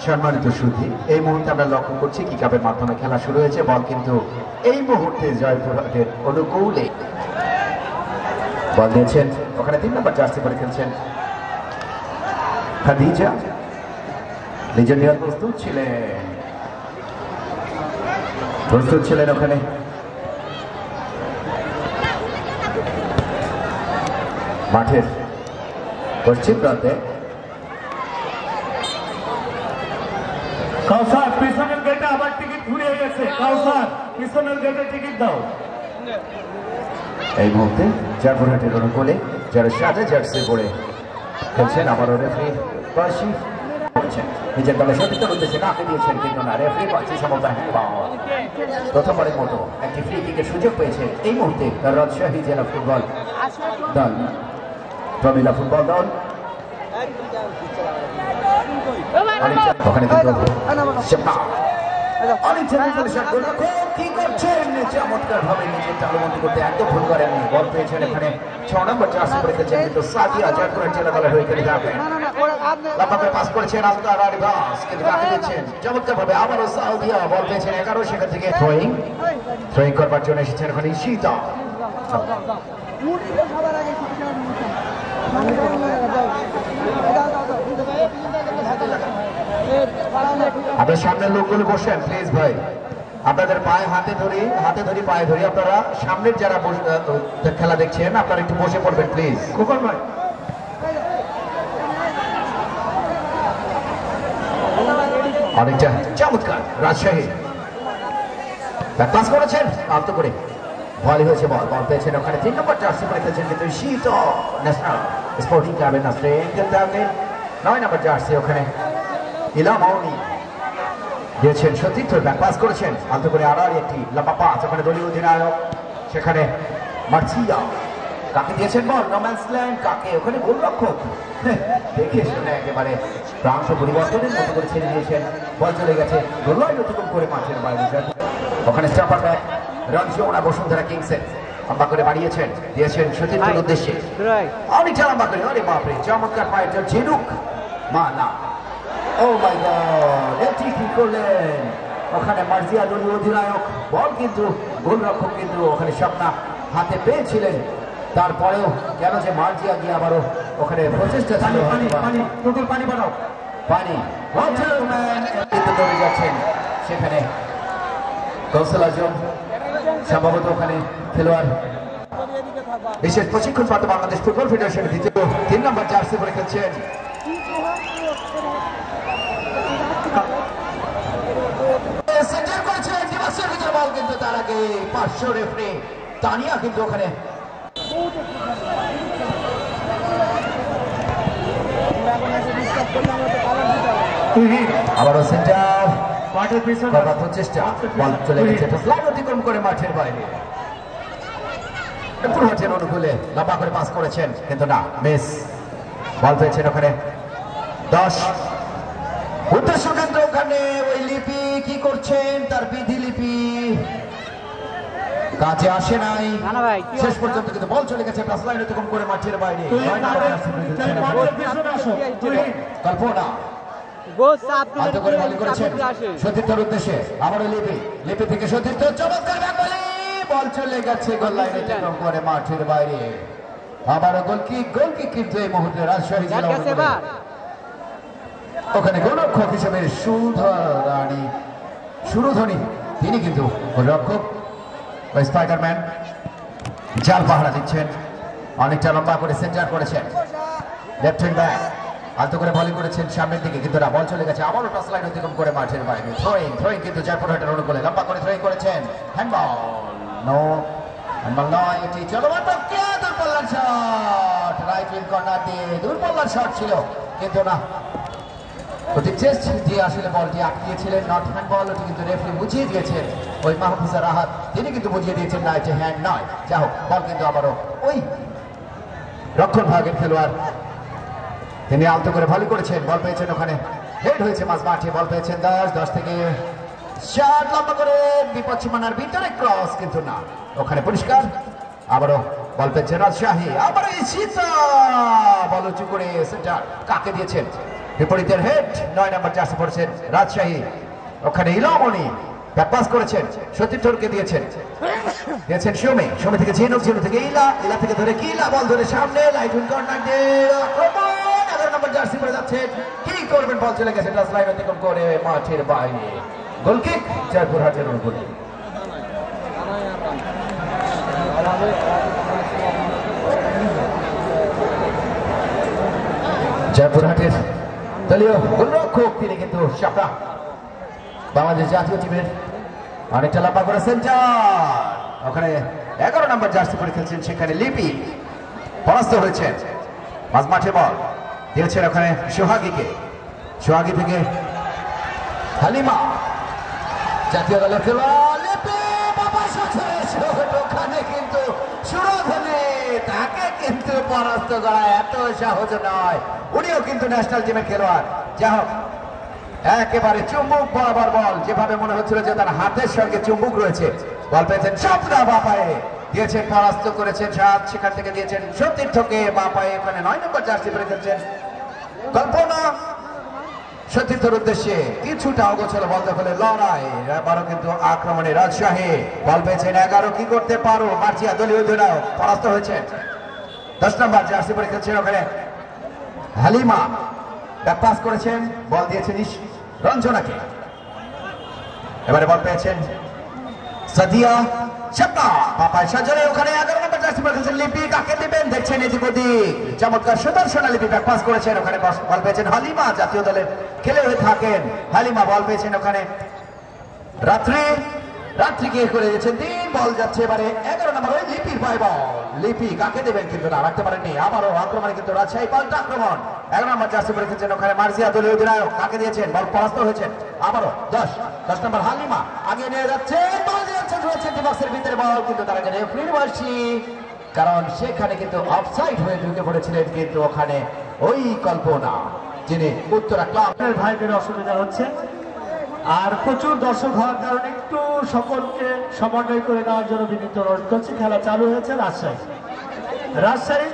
সম্মানিত সুধী, এই মুহূর্তে আমরা লক্ষ্য করছি কি কাপের মাধ্যমে খেলা শুরু হয়েছে। বল কিন্তু এই মুহূর্তে জয়পুরহাটের অনুকূলে বল দিয়েছেন, ওখানে 3 নম্বর জার্সি পরে খেলছেন খাদিজা। লিজেন্ডিয়ার প্রস্তুত ছিলেন ওখানে মাঠের পশ্চিম প্রান্তে। কাউসার পিছনের গেটে আবার টিকিট ঘুরিয়ে গেছে। কাউসার পিছনের গেটে টিকিট দাও। এই মুহূর্তে জয়পুরহাটের অনুকূলে যারা সাদা জার্সি পরে খেলছেন, আবারও রেফারি বাসি নিজের দলের সতীর্থ উদ্দেশ্যে কাকে দিয়েছেন, কিন্তু না, রেফারি বাসি সমতা প্রথমবারের মতো একটি ফ্রি কিকের সুযোগ পেয়েছে এই মুহূর্তে রাজশাহী জেলা ফুটবল দল, প্রমিলা ফুটবল দল। ওখানে কিন্তু কি করছেন, চমৎকার ভাবে নিজের তালুবন্দি করতে একদম ভুল করেননি। বল পেয়েছেন এখানে 6 নম্বর জার্সি পরে খেলছেন কিন্তু সাদিয়া, জয়পুরহাট জেলা দলের হয়ে খেলে যাবেন। লম্বা পাস করেছেন আলতার আরিবাস, কিন্তু কাকে দিচ্ছেন চমৎকার ভাবে আবারও সাদিয়া। বল পেয়েছেন 11, সেখান থেকে থ্রোয়িং করবার জন্য এসেছেন ওখানে ঈশিতা। আপনার সামনের লোকগুলো বসেন প্লিজ ভাই, আপনাদের পায়ে হাতে ধরি পায়ে ধরি। আপনারা সামনের যারা খেলা দেখছেন আপনারা একটু বসে পড়বেন প্লিজ। খোকন ভাই অনেকটা চমৎকার রাজশাহী পাস করেছেন আন্ত করে ভলি হয়েছে। বল পেয়েছেন ওখানে 3 নম্বর জার্সি পরে খেলছেন কিন্তু শীত ন্যাশনাল স্পোর্টিং ক্লাবের নাসরিন খেলতে হবে 9 নম্বর জার্সি ওখানে ইলামাউনি দিয়েছেন সতীর্থ, ব্যাক পাস করেছেন আলতো করে আড়াআড়ি একটি লম্বা পাস ওখানে দলীয় অধিনায়ক, সেখানে মার্সিয়া কাকে দিয়েছেন বল নোম্যান্স ল্যান্ড, কাকে ওখানে গোলরক্ষক দেখে শুনে একেবারে প্রাংশ পরিবর্তনের মতো করে ছেড়ে দিয়েছেন। বল চলে গেছে গোললাইন অতিক্রম করে মাঠের বাইরে। ওখানে স্টাপার ব্যাক রঞ্জনা বসুন্ধরা কিংসের লম্বা করে বাড়িয়েছেন, দিয়েছেন সতীর্থের উদ্দেশ্যে অনেকটা লম্বা করে। আরে বাপরে, চমৎকার পায়ের জল ঝিনুক মা না, ও মাই গড, এটি কি করলেন ওখানে মার্জিয়া দলীয় অধিনায়ক। বল কিন্তু গোলরক্ষক কিন্তু ওখানে স্বপ্না হাতে পেয়েছিলেন, তারপরেও কেন যে মার্জিয়া গিয়ে আবারও ওখানে প্রচেষ্টা ছিল। পানি বানাও পানি কিন্তু দৌড়ে যাচ্ছেন সেখানে কৌশল আজম, সম্ভবত ওখানে খেলোয়াড় বিশেষ প্রশিক্ষণ প্রাপ্ত বাংলাদেশ ফুটবল ফেডারেশনের দ্বিতীয় 3 নম্বর জার্সি পরে খেলছেন। বল কিন্তু তার আগে পার্শ্ব রেফারি তানিয়া কিন্তু ওখানে আবারও সেন্টার প্রচেষ্টা, বল চলে গেছে ফ্ল্যাগ অতিক্রম করে মাঠের বাইরে। জয়পুরহাটের অনুকূলে লম্বা করে পাস করেছেন কিন্তু না, মিস। বল পেয়েছেন ওখানে 10 উদ্দেশ্য কেন্দ্র, ওখানে ওই লিপি কি করছেন, তার বিধি লিপি কাজে আসে নাই শেষ পর্যন্ত, কিন্তু বল চলে গেছে প্লাস লাইন অতিক্রম করে মাঠের বাইরে। কল্পনা সতীর্থের উদ্দেশ্যে আবারও লিপি থেকে সতীর্থ, চমৎকার বল চলে গেছে গোল লাইন অতিক্রম করে মাঠের বাইরে। আবারও গোলকিক কিন্তু এই মুহূর্তে রাজশাহী জেলা ওখানে গোলরক্ষক হিসেবে সুরধনী তিনি কিন্তু গোলরক্ষক স্পাইডারম্যান জাল পাহারা দিচ্ছেন। অনেকটা লম্বা করে সেন্টার করেছেন লেফট হ্যান্ড ব্যাক, আলতো করে বলিং করেছেন সামনের দিকে কিন্তু না, বল চলে গেছে আবারও টাচ লাইন অতিক্রম করে মাঠের বাইরে। থ্রোয়িং কিন্তু জয়পুরহাটের অনুকূলে লম্বা করে থ্রোয়িং করেছেন, হ্যান্ডবল নয়, এটি চলমান প্রক্রিয়া, দূরপাল্লার শট, রাইট উইং কর্নার দিয়ে দূরপাল্লার শট ছিল কিন্তু না, ওটি চেস্ট দিয়ে আসলে বলটি আটকিয়েছিলেন, নট হ্যান্ড বল। ওটি কিন্তু রেফারি বুঝিয়ে দিয়েছেন, ওই মাহফুজা রাহাত তিনি কিন্তু বুঝিয়ে দিয়েছেন না এটি হ্যান্ড নয়। যা হোক, বল কিন্তু আবারও ওই রক্ষণ ভাগের খেলোয়াড় তিনি আলতো করে ভলি করেছেন, বল পেয়েছেন ওখানে হেড হয়েছে মাঝ মাঠে। বল পেয়েছেন 10 থেকে শট লম্বা করে বিপদ সীমানার ভিতরে ক্রস কিন্তু না, ওখানে পরিষ্কার। আবারও বল পেয়েছে রাজশাহী, আবার এই সীতা বল উঁচু করে সেন্টার কাকে দিয়েছেন, বিপরীতের হেড 9 নম্বর জার্সি পড়েছেন রাজশাহী, ওখানে ইলামণি ব্যাকপাস করেছেন সতীর্থকে দিয়েছেন সুমি থেকে ঝিনুক, ঝিনুক থেকে ইলা, ইলা থেকে ধরে কিলা, বল ধরে সামনে লাইট উইন কর্নার দিয়ে আক্রমণ, 11 নম্বর জার্সি পরে যাচ্ছে, কি করবেন, বল চলে গেছে টাচ লাইন অতিক্রম করে মাঠের বাইরে, গোল কিক জয়পুরহাটের অনুকূলে। জয়পুরহাটের দলীয় গোলরক্ষক তিনি কিন্তু শাপলা, বাংলাদেশ জাতীয় টিমের অনেকটা লম্বা করে সেন্টার, ওখানে 11 নম্বর জার্সি পরে খেলছেন সেখানে লিপি পরাস্ত হয়েছেন, মাঝ মাঠে বল দিয়েছেন ওখানে সোহাগীকে, সোহাগী থেকে হালিমা, জাতীয় দলের খেলোয়াড় লিপি, বাবা ওখানে কিন্তু সুরধনে তাকে কিন্তু পরাস্ত করা এত সহজ নয়, উনিও কিন্তু ন্যাশনাল টিমের খেলোয়াড়, যা হোক একেবারে চুম্বক বরাবর বল, যেভাবে মনে হচ্ছিল যে তার হাতের সঙ্গে চুম্বক রয়েছে, বল পেয়েছেন স্বপ্না বাপায়ে, দিয়েছেন পরাস্ত করেছেন সাত, সেখান থেকে দিয়েছেন সতীর্থকে বাপায়ে, ওখানে 9 নম্বর জার্সি পরে খেলছেন কল্পনা, সতীর্থের উদ্দেশ্যে কিছুটা অগোছল বল দখলের লড়াই, এবারও কিন্তু আক্রমণে রাজশাহী, বল পেয়েছেন 11, কি করতে পারো, মার্জিয়া দলীয় অধিনায়ক পরাস্ত হয়েছেন, 10 নম্বর জার্সি পরে খেলছেন ওখানে হালিমা, পাস করেছেন, বল দিয়েছেন রঞ্জনাকে, এবারে বল পেয়েছেন সাদিয়া শাপলা, পাপায় সাজরে, ওখানে 11 নম্বর জার্সি পরে খেলছেন লিপি, কাকে দিবেন দেখছেন এদিক ওদিক, চমৎকার সুদর্শনা লিপি পাস করেছেন, ওখানে বল পেয়েছেন হালিমা, জাতীয় দলের খেলে হয়ে থাকেন হালিমা, বল পেয়েছেন ওখানে রাত্রিকে করে দিয়েছেন 3, বল যাচ্ছে এবারে 11 নম্বর ওই লিপির পায় বল, লিপি কাকে দেবেন কিন্তু না রাখতে পারেননি, আবারও আক্রমণে কিন্তু রাজশাহী পাল্টা আক্রমণ, 11 নম্বর জার্সি পরে খেলছেন ওখানে মার্জিয়া দলীয় অধিনায়ক, কাকে দিয়েছেন, বল পরাস্ত হয়েছেন, আবারও 10 নম্বর হালিমা আগে নিয়ে যাচ্ছে, বল দিয়েছেন রয়েছে ডিবক্সের ভিতরে, বল কিন্তু তার আগে রেফারির বাঁশি, কারণ সেখানে কিন্তু অফসাইড হয়ে ঢুকে পড়েছিলেন কিন্তু ওখানে ওই কল্পনা, যিনি উত্তরা ক্লাবের ভাইদের অসুবিধা হচ্ছে, আর প্রচুর দর্শক হওয়ার কারণে একটু সকলকে সমন্বয় করে নেওয়ার জন্য বিনীত অনুরোধ করছি। খেলা চালু হয়েছে রাজশাহী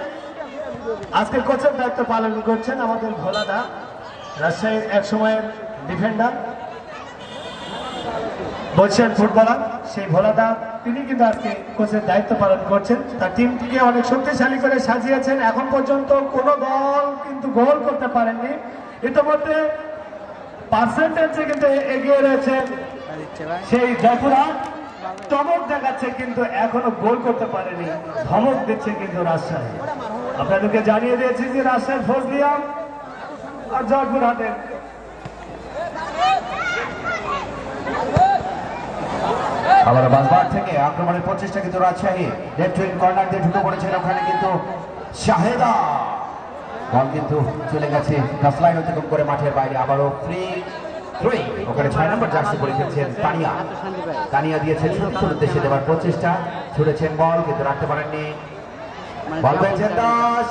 আজকে কোচের দায়িত্ব পালন করছেন আমাদের ভোলাদা, রাজশাহীর এক সময়ের ডিফেন্ডার, বলছেন ফুটবলার, সেই ভোলাদা তিনি কিন্তু আজকে কোচের দায়িত্ব পালন করছেন, তার টিমটিকে অনেক শক্তিশালী করে সাজিয়েছেন, এখন পর্যন্ত কোনো দল কিন্তু গোল করতে পারেননি, ইতিমধ্যে পার্সেন্টেজে কিন্তু এগিয়ে রয়েছে সেই জয়পুরহাট, চমক দেখাচ্ছে কিন্তু এখনো গোল করতে পারেনি, ধমক দিচ্ছে কিন্তু রাজশাহী। আপনাদেরকে জানিয়ে দিয়েছি যে রাজশাহী ফজলিয়া আর জয়পুরহাটের আবার বাসবার থেকে আক্রমণের প্রচেষ্টা কিন্তু রাজশাহী, লেফট উইং কর্নার দিয়ে ঢুকে পড়েছেন ওখানে কিন্তু শাহেদা, বল কিন্তু চলে গেছে টাচলাইন অতিক্রম করে মাঠের বাইরে, আবারও ফ্রি থ্রি, ওখানে 6 নম্বর জার্সি পরে খেলছেন তানিয়া দিয়েছেন সতীর্থের উদ্দেশ্যে দেওয়ার প্রচেষ্টা, ছুড়েছেন বল কিন্তু রাখতে পারেননি, বল পেয়েছেন 10,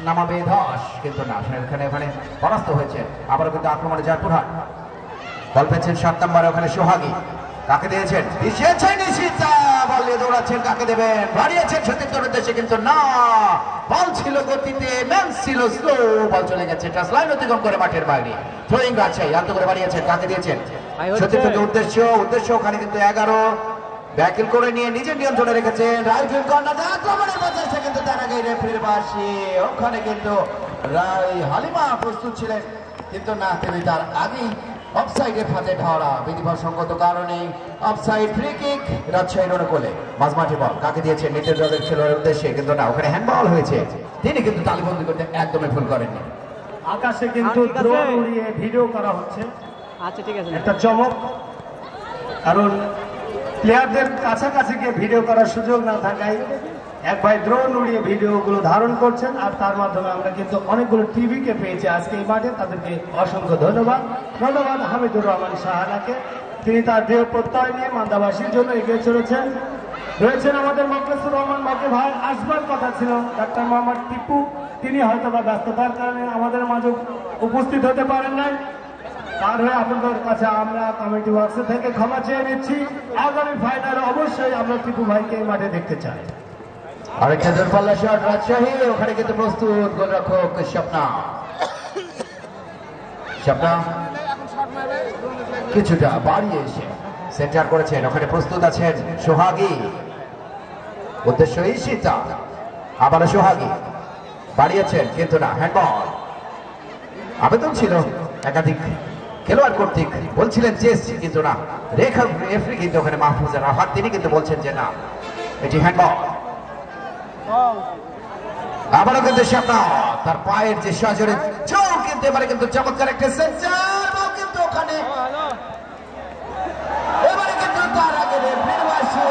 নামাবে 10 কিন্তু না, ওখানে পরাস্ত হয়েছেন, আবারও কিন্তু আক্রমণে জয়পুরহাট, বল পেয়েছেন 7 নম্বরে ওখানে সোহাগী, কাকে দিয়েছেন নিশিতা, বল নিয়ে দৌড়াচ্ছেন, কাকে দেবেন, বাড়িয়েছেন সতীর্থের উদ্দেশ্যে কিন্তু না, বল ছিল গতিতে, ম্যান ছিল স্লো, বল চলে গেছে টাচ লাইন অতিক্রম করে মাঠের বাইরে, থ্রোয়িং রাজশাহী আন্ত করে বাড়িয়েছেন, কাকে দিয়েছেন সতীর্থকে উদ্দেশ্য, ওখানে কিন্তু 11 ব্যাকিল করে নিয়ে নিজের নিয়ন্ত্রণে রেখেছেন, রাইট উইং কর্নার আক্রমণের প্রচেষ্টা কিন্তু তার আগে রেফারির বাঁশি, ওখানে কিন্তু হালিমা প্রস্তুত ছিলেন কিন্তু না, তিনি তার আগেই অফসাইডের ফাঁদে ধরা, বিধিবসঙ্গত কারণে অফসাইড, ফ্রি কিক রাজশাহীর অনুকূলে, মাঝমাঠে বল কাকে দিয়েছেন নিচের দলের খেলোয়াড়ের উদ্দেশ্যে কিন্তু না, ওখানে হ্যান্ডবল হয়েছে, তিনি কিন্তু তালিবন্দি করতে একদমই ভুল করেননি, আকাশে কিন্তু ড্রোন উড়িয়ে ভিডিও করা হচ্ছে, আচ্ছা ঠিক আছে, একটা চমক, কারণ প্লেয়ারদের কাছাকাছি গিয়ে ভিডিও করার সুযোগ না থাকায় এক ভাই ড্রোন উড়িয়ে ভিডিওগুলো ধারণ করছেন, আর তার মাধ্যমে আমরা কিন্তু অনেকগুলো টিভিকে পেয়েছি আজকে এই মাঠে, তাদেরকে অসংখ্য ধন্যবাদ হামিদুর রহমান শাহানাকে, তিনি তার দেহ প্রত্যয় নিয়ে মান্দাবাসীর জন্য এগিয়ে চলেছেন, রয়েছেন আমাদের মকলেসুর রহমান মকে ভাই, আসবার কথা ছিল ডাক্তার মোহাম্মদ টিপু, তিনি হয়তো বা ব্যস্ততার কারণে আমাদের মাঝে উপস্থিত হতে পারেন নাই, তার হয়ে আপনাদের কাছে আমরা কমিটি বক্স থেকে ক্ষমা চেয়ে নিচ্ছি, আগামী ফাইনালে অবশ্যই আমরা টিপু ভাইকে এই মাঠে দেখতে চাই। আরেকটা দূরপাল্লা শট রাজশাহী, ওখানে কিন্তু প্রস্তুত গোলরক্ষক স্বপ্না। স্বপ্না কিছুটা বাড়িয়ে এসে সেন্টার করেছেন, ওখানে প্রস্তুত আছেন সোহাগী, উদ্দেশ্য ঈশিতা, আবারও সোহাগী বাড়িয়েছেন কিন্তু না, হ্যান্ডবল। আবেদন ছিল একাধিক খেলোয়াড় কর্তৃক, বলছিলেন চেস কিন্তু না, রেফারি কিন্তু ওখানে মাহফুজা রাহাত তিনি কিন্তু বলছেন যে না এটি হ্যান্ডবল। আবারও কিন্তু স্বপ্না তার পায়ের যে সজোরে চোখ কিন্তু এবারে কিন্তু চমৎকার একটা সেন্টার, কিন্তু ওখানে এবারে কিন্তু তার আগে রেফারি বসে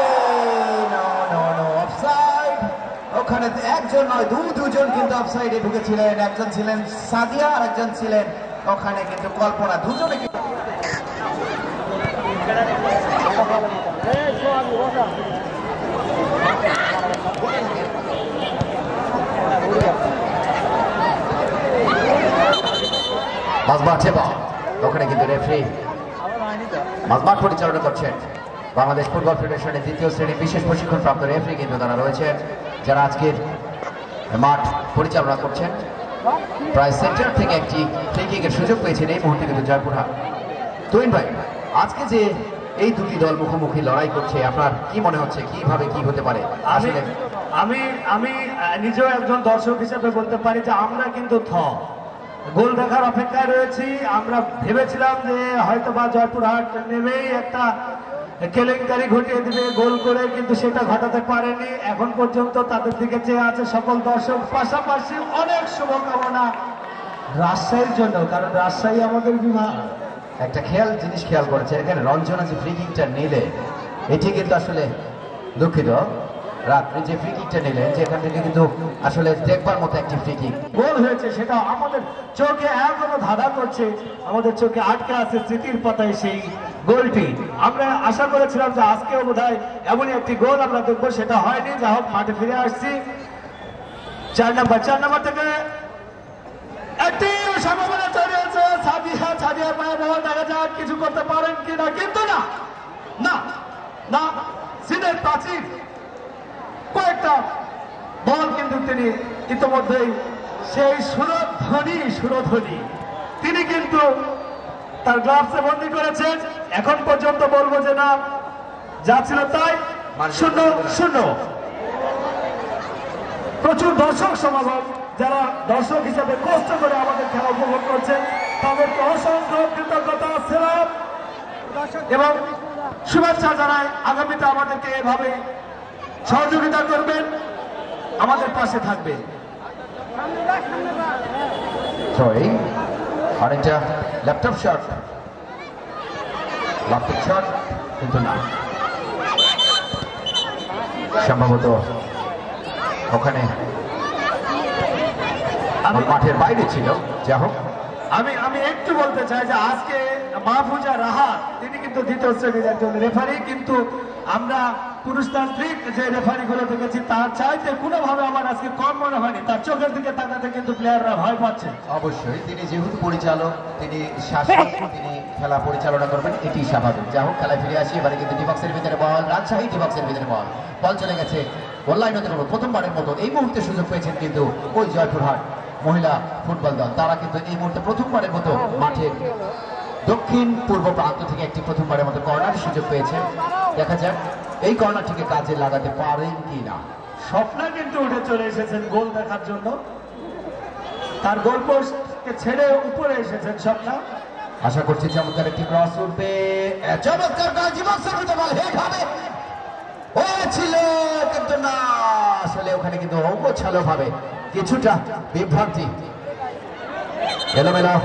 অফসাইড। ওখানে একজন নয় দুজন কিন্তু অফসাইডে ঢুকেছিলেন, একজন ছিলেন সাদিয়া আর একজন ছিলেন ওখানে কিন্তু কল্পনা, দুজনে ওখানে কিন্তু রেফারি মাঝমাঠ পরিচালনা করছেন বাংলাদেশ ফুটবল ফেডারেশনের দ্বিতীয় শ্রেণী বিশেষ প্রশিক্ষণ প্রাপ্ত রেফারি কিন্তু তারা রয়েছেন, যারা আজকের মাঠ পরিচালনা করছেন। প্রায় সেন্টার থেকে একটি ফ্রি কিকের সুযোগ পেয়েছেন এই মুহূর্তে কিন্তু জয়পুরহাট। তুহিন ভাই, আজকে যে এই দুটি দল মুখোমুখি লড়াই করছে, আপনার কি মনে হচ্ছে কিভাবে কি হতে পারে? আসলে আমি নিজেও একজন দর্শক হিসেবে বলতে পারি যে আমরা কিন্তু গোল দেখার অপেক্ষায় রয়েছি। আমরা ভেবেছিলাম যে হয়তো বা জয়পুরহাট নেমেই একটা কেলেঙ্কারি ঘটিয়ে দিবে গোল করে, কিন্তু সেটা ঘটাতে পারেনি। এখন পর্যন্ত তাদের দিকে চেয়ে আছে সকল দর্শক, পাশাপাশি অনেক শুভকামনা রাজশাহীর জন্য, কারণ রাজশাহী আমাদের বিভাগ। একটা জিনিস খেয়াল করেছে, এখানে রঞ্জনা যে ফ্রি কিকটা নিলে এটি কিন্তু আসলে দুঃখিত রাত্রি যে ফ্রি কিকটা নিলেন, যেখান থেকে কিন্তু আসলে দেখবার মতো একটি ফ্রি কিক গোল হয়েছে, সেটা আমাদের চোখে এখনো ধাঁধা করছে, আমাদের চোখে আটকে আছে স্মৃতির পাতায় সেই গোলটি। আমরা আশা করেছিলাম যে আজকেও বোধহয় এমনই একটি গোল আমরা দেখবো, সেটা হয়নি। যা হোক, মাঠে ফিরে আসছি। 4 নম্বর থেকে একটি সম্ভাবনা তৈরি হয়েছে, সাদিয়া পায়ে বল, দেখা যাক কিছু করতে পারেন কিনা, কিন্তু না সিনের প্রাচীর কয়েকটা বল কিন্তু তিনি ইতিমধ্যেই সেই সুরধ্বনি তিনি কিন্তু তার গ্লাভসে বন্দী করেছেন। এখন পর্যন্ত বলবো যে না, যা ছিল তাই, 0-0। প্রচুর দর্শক সমাগম, যারা দর্শক হিসেবে কষ্ট করে আমাদের খেলা উপভোগ করছেন তাদেরকে অসংখ্য কৃতজ্ঞতা সেলাম এবং শুভেচ্ছা জানাই। আগামীতে আমাদেরকে এভাবে সহযোগিতা করবেন, আমাদের পাশে থাকবে। আরেকটা ল্যাপটপ শট কিন্তু না, সম্ভবত ওখানে মাঠের বাইরে ছিল। যা হোক, আমি একটু বলতে চাই যে আজকে মাহফুজা রাহাত তিনি কিন্তু দ্বিতীয় শ্রেণীর একজন রেফারি, কিন্তু আমরা পুরুষতান্ত্রিক যে রেফারি গুলো দেখেছি তার চাইতে কোনোভাবে আমার আজকে কম মনে হয়নি। তার চোখের দিকে তাকাতে কিন্তু প্লেয়াররা ভয় পাচ্ছে। অবশ্যই তিনি যেহেতু পরিচালক, তিনি শাসক, তিনি খেলা পরিচালনা করবেন, এটি স্বাভাবিক। যা হোক, খেলায় ফিরে আসি। এবারে কিন্তু ডিবক্সের ভিতরে বল, রাজশাহী ডিবক্সের ভিতরে বল চলে গেছে গোললাইন হতে পারবো। প্রথমবারের মতো এই মুহূর্তে সুযোগ পেয়েছেন কিন্তু ওই জয়পুরহাট মহিলা ফুটবল দল, তারা কিন্তু এই মুহূর্তে প্রথমবারের মতো মাঠের দক্ষিণ পূর্ব প্রান্ত থেকে একটি প্রথমবারের মতো কর্নারের সুযোগ পেয়েছে। দেখা যাক এই কর্নারটিকে কাজে লাগাতে পারেন কিনা। স্বপ্না কিন্তু উঠে চলে এসেছেন গোল দেখার জন্য, তার গোল পোস্টকে ছেড়ে উপরে এসেছেন স্বপ্না। আশা করছি চমৎকার একটি ক্রস উঠবে, চমৎকার হয়েছিল কিন্তু না, আসলে ওখানে কিন্তু অগোছালো ভাবে কিছুটা বিভ্রান্তি, এলোমেলো।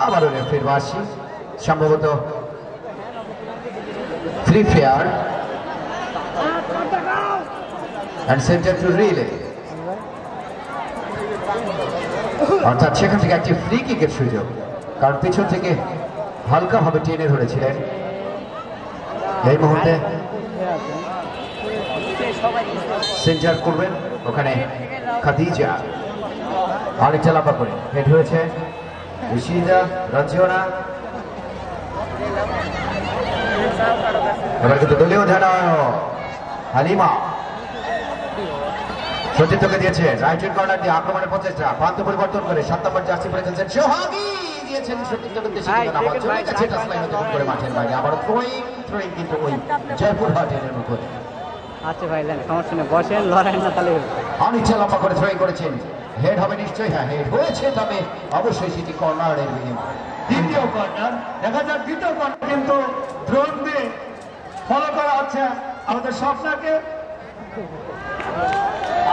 আবারও রেফারির বাঁশি, সম্ভবত free fair and center to relay, অর্থাৎ সেখান থেকে একটি ফ্রি কিকের সুযোগ, কারণ পিছন থেকে হালকা ভাবে টেনে ধরেছিলেন। এই মুহূর্তে সেন্টার করবেন ওখানে খাদিজা, আরেকটা লাফা করে হেড হয়েছে ঋষিজা রঞ্জনা। এবার কিন্তু দলীয় ধারা হালিমা সতীর্থকে দিয়েছে রাইট উইং কর্নার দিয়ে আক্রমণের প্রচেষ্টা, প্রান্ত পরিবর্তন করে 7 নম্বর জার্সি পরে খেলছেন সোহাগী, দিয়েছেন সতীর্থকে দেশে কিন্তু আবার চলে গেছে টাচ লাইন অতিক্রম করে মাঠের বাইরে, আবার থ্রোয়িং কিন্তু ওই জয়পুরহাটের মুখে। আচ্ছা ভাই সমস্যা নেই, বসেন লড়াই না তাহলে অনিচ্ছা লম্বা করে থ্রোয়িং করেছেন, হেড হবে নিশ্চয়ই, হ্যাঁ হেড হয়েছে, তবে অবশ্যই সেটি কর্নারের বিনিময়। দ্বিতীয় কর্নার দেখা যাক, দ্বিতীয় কর্নার কিন্তু ড্রোন দিয়ে ফলো করা হচ্ছে আমাদের স্বপ্নাকে,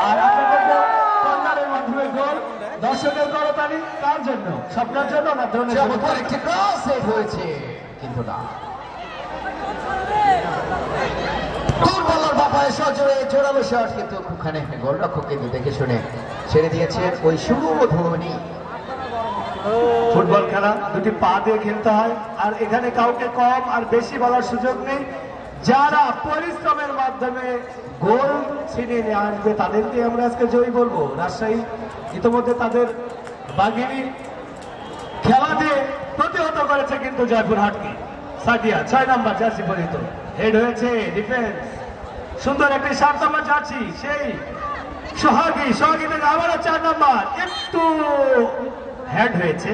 আর আমরা বলবো কর্নারের মাধ্যমে গোল। দর্শকের করতালি কার জন্য? স্বপ্নের জন্য না ড্রোনের জন্য? চমৎকার একটি ক্রস সেট হয়েছে কিন্তু না, দূরপাল্লার বাপায় সজোরে জোরালো শট, কিন্তু ওখানে গোলরক্ষক কিন্তু দেখে শুনে ছেড়ে দিয়েছে ওই শুভধ্বনি। ফুটবল খেলা দুটি পা দিয়ে খেলতে হয়, আর এখানে কাউকে কম আর বেশি বলার সুযোগ নেই। যারা পরিশ্রমের মাধ্যমে গোল ছিনিয়ে নিয়ে আসবে তাদেরকে আমরা আজকে জয়ী বলবো। রাজশাহী ইতিমধ্যে তাদের বাঘিনী খেলা দিয়ে প্রতিহত করেছে কিন্তু জয়পুরহাটকে। সাদিয়া 6 নম্বর জার্সি পরিহিত, হেড হয়েছে ডিফেন্স, সুন্দর একটি 7 নম্বর জার্সি সেই সোহাগী থেকে আবারও 4 নম্বর, একটু হেড হয়েছে,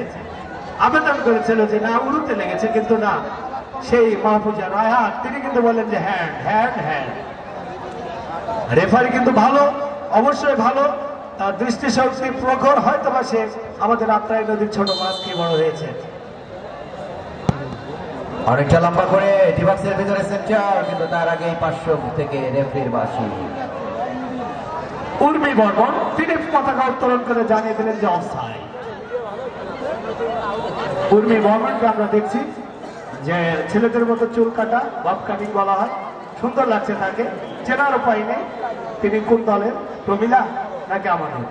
আবেদন করেছিল যে না উড়ুতে লেগেছে, কিন্তু না, সেই মাহফুজা রায়হান তিনি কিন্তু বলেন যে হ্যান্ড হ্যান্ড হ্যান্ড। রেফারি কিন্তু ভালো, অবশ্যই ভালো, তার দৃষ্টিশক্তি প্রখর, হয়তো বা সে আমাদের আত্রাই নদীর ছোট মাছ কি বড় হয়েছে। অনেকটা লম্বা করে ডিবক্সের ভিতরে সেন্টার, কিন্তু তার আগেই 500 থেকে রেফারির বাঁশি। উর্মি বর্মন তিনি পতাকা উত্তোলন করে জানিয়ে দিলেন যে অফসাইড। উর্মি বর্মনকে আমরা দেখছি যে ছেলেদের মতো চুল কাটা, বব কাটিং বলা হয়, সুন্দর লাগছে তাকে, চেনার উপায় নেই তিনি কোন দলের, প্রমিলা নাকি আমাদের।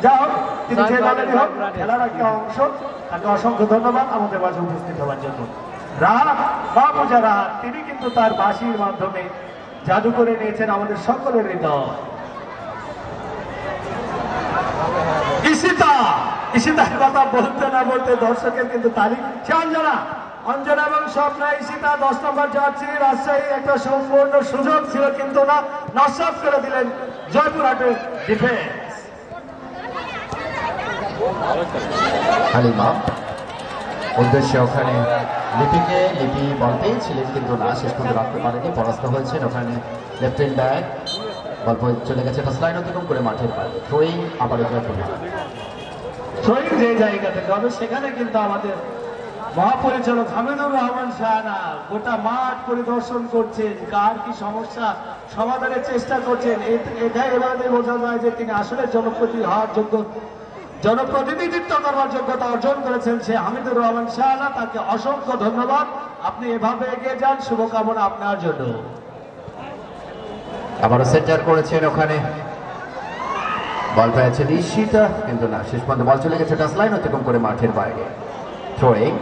যা হোক, তিনি যে দলেরই হোক, খেলার একটা অংশ, তাকে অসংখ্য ধন্যবাদ আমাদের মাঝে উপস্থিত হওয়ার জন্য। রাহাত মাহফুজা রাহাত তিনি কিন্তু তার বাঁশির মাধ্যমে জাদু করে নিয়েছেন আমাদের সকলের হৃদয়। ঈশিতার কথা বলতে না বলতে দর্শকের কিন্তু তারিখ সে অঞ্জনা এবং স্বপ্না ঈশিতা 10 নম্বর জার্সি। রাজশাহী একটা সম্পূর্ণ সুযোগ ছিল কিন্তু না, নস্যাৎ করে দিলেন জয়পুরহাটের ডিফেন্স। হালিমা উদ্দেশ্যে ওখানে লিপি বল পেয়েছিলেন কিন্তু না, শেষ পর্যন্ত রাখতে পারেনি, পরাস্ত হয়েছেন। ওখানে লেফটেন্ট ব্যাক গল্প চলে গেছে টাচ লাইন অতিক্রম করে মাঠের বাইরে, থ্রোয়িং আবার থ্রোয়িং যে জায়গা থেকে হবে সেখানে কিন্তু আমাদের মহাপরিচালক হামিদুর রহমান শাহানা গোটা মাঠ পরিদর্শন করছেন, কার কি সমস্যা সমাধানের চেষ্টা করছেন। এটাই এবারে বোঝা যায় যে তিনি আসলে জনপ্রতিনিধিত্ব করবার যোগ্যতা অর্জন করেছেন সে হামিদুর রহমান শাহানা, তাকে অসংখ্য ধন্যবাদ। আপনি এভাবে এগিয়ে যান, শুভকামনা আপনার জন্য। আবারও সেন্টার করেছেন, ওখানে বল পেয়েছে ঈশিতা কিন্তু না, শেষ পর্যন্ত বল চলে গেছে টাচ লাইন অতিক্রম করে মাঠের বাইরে। থ্রোয়িং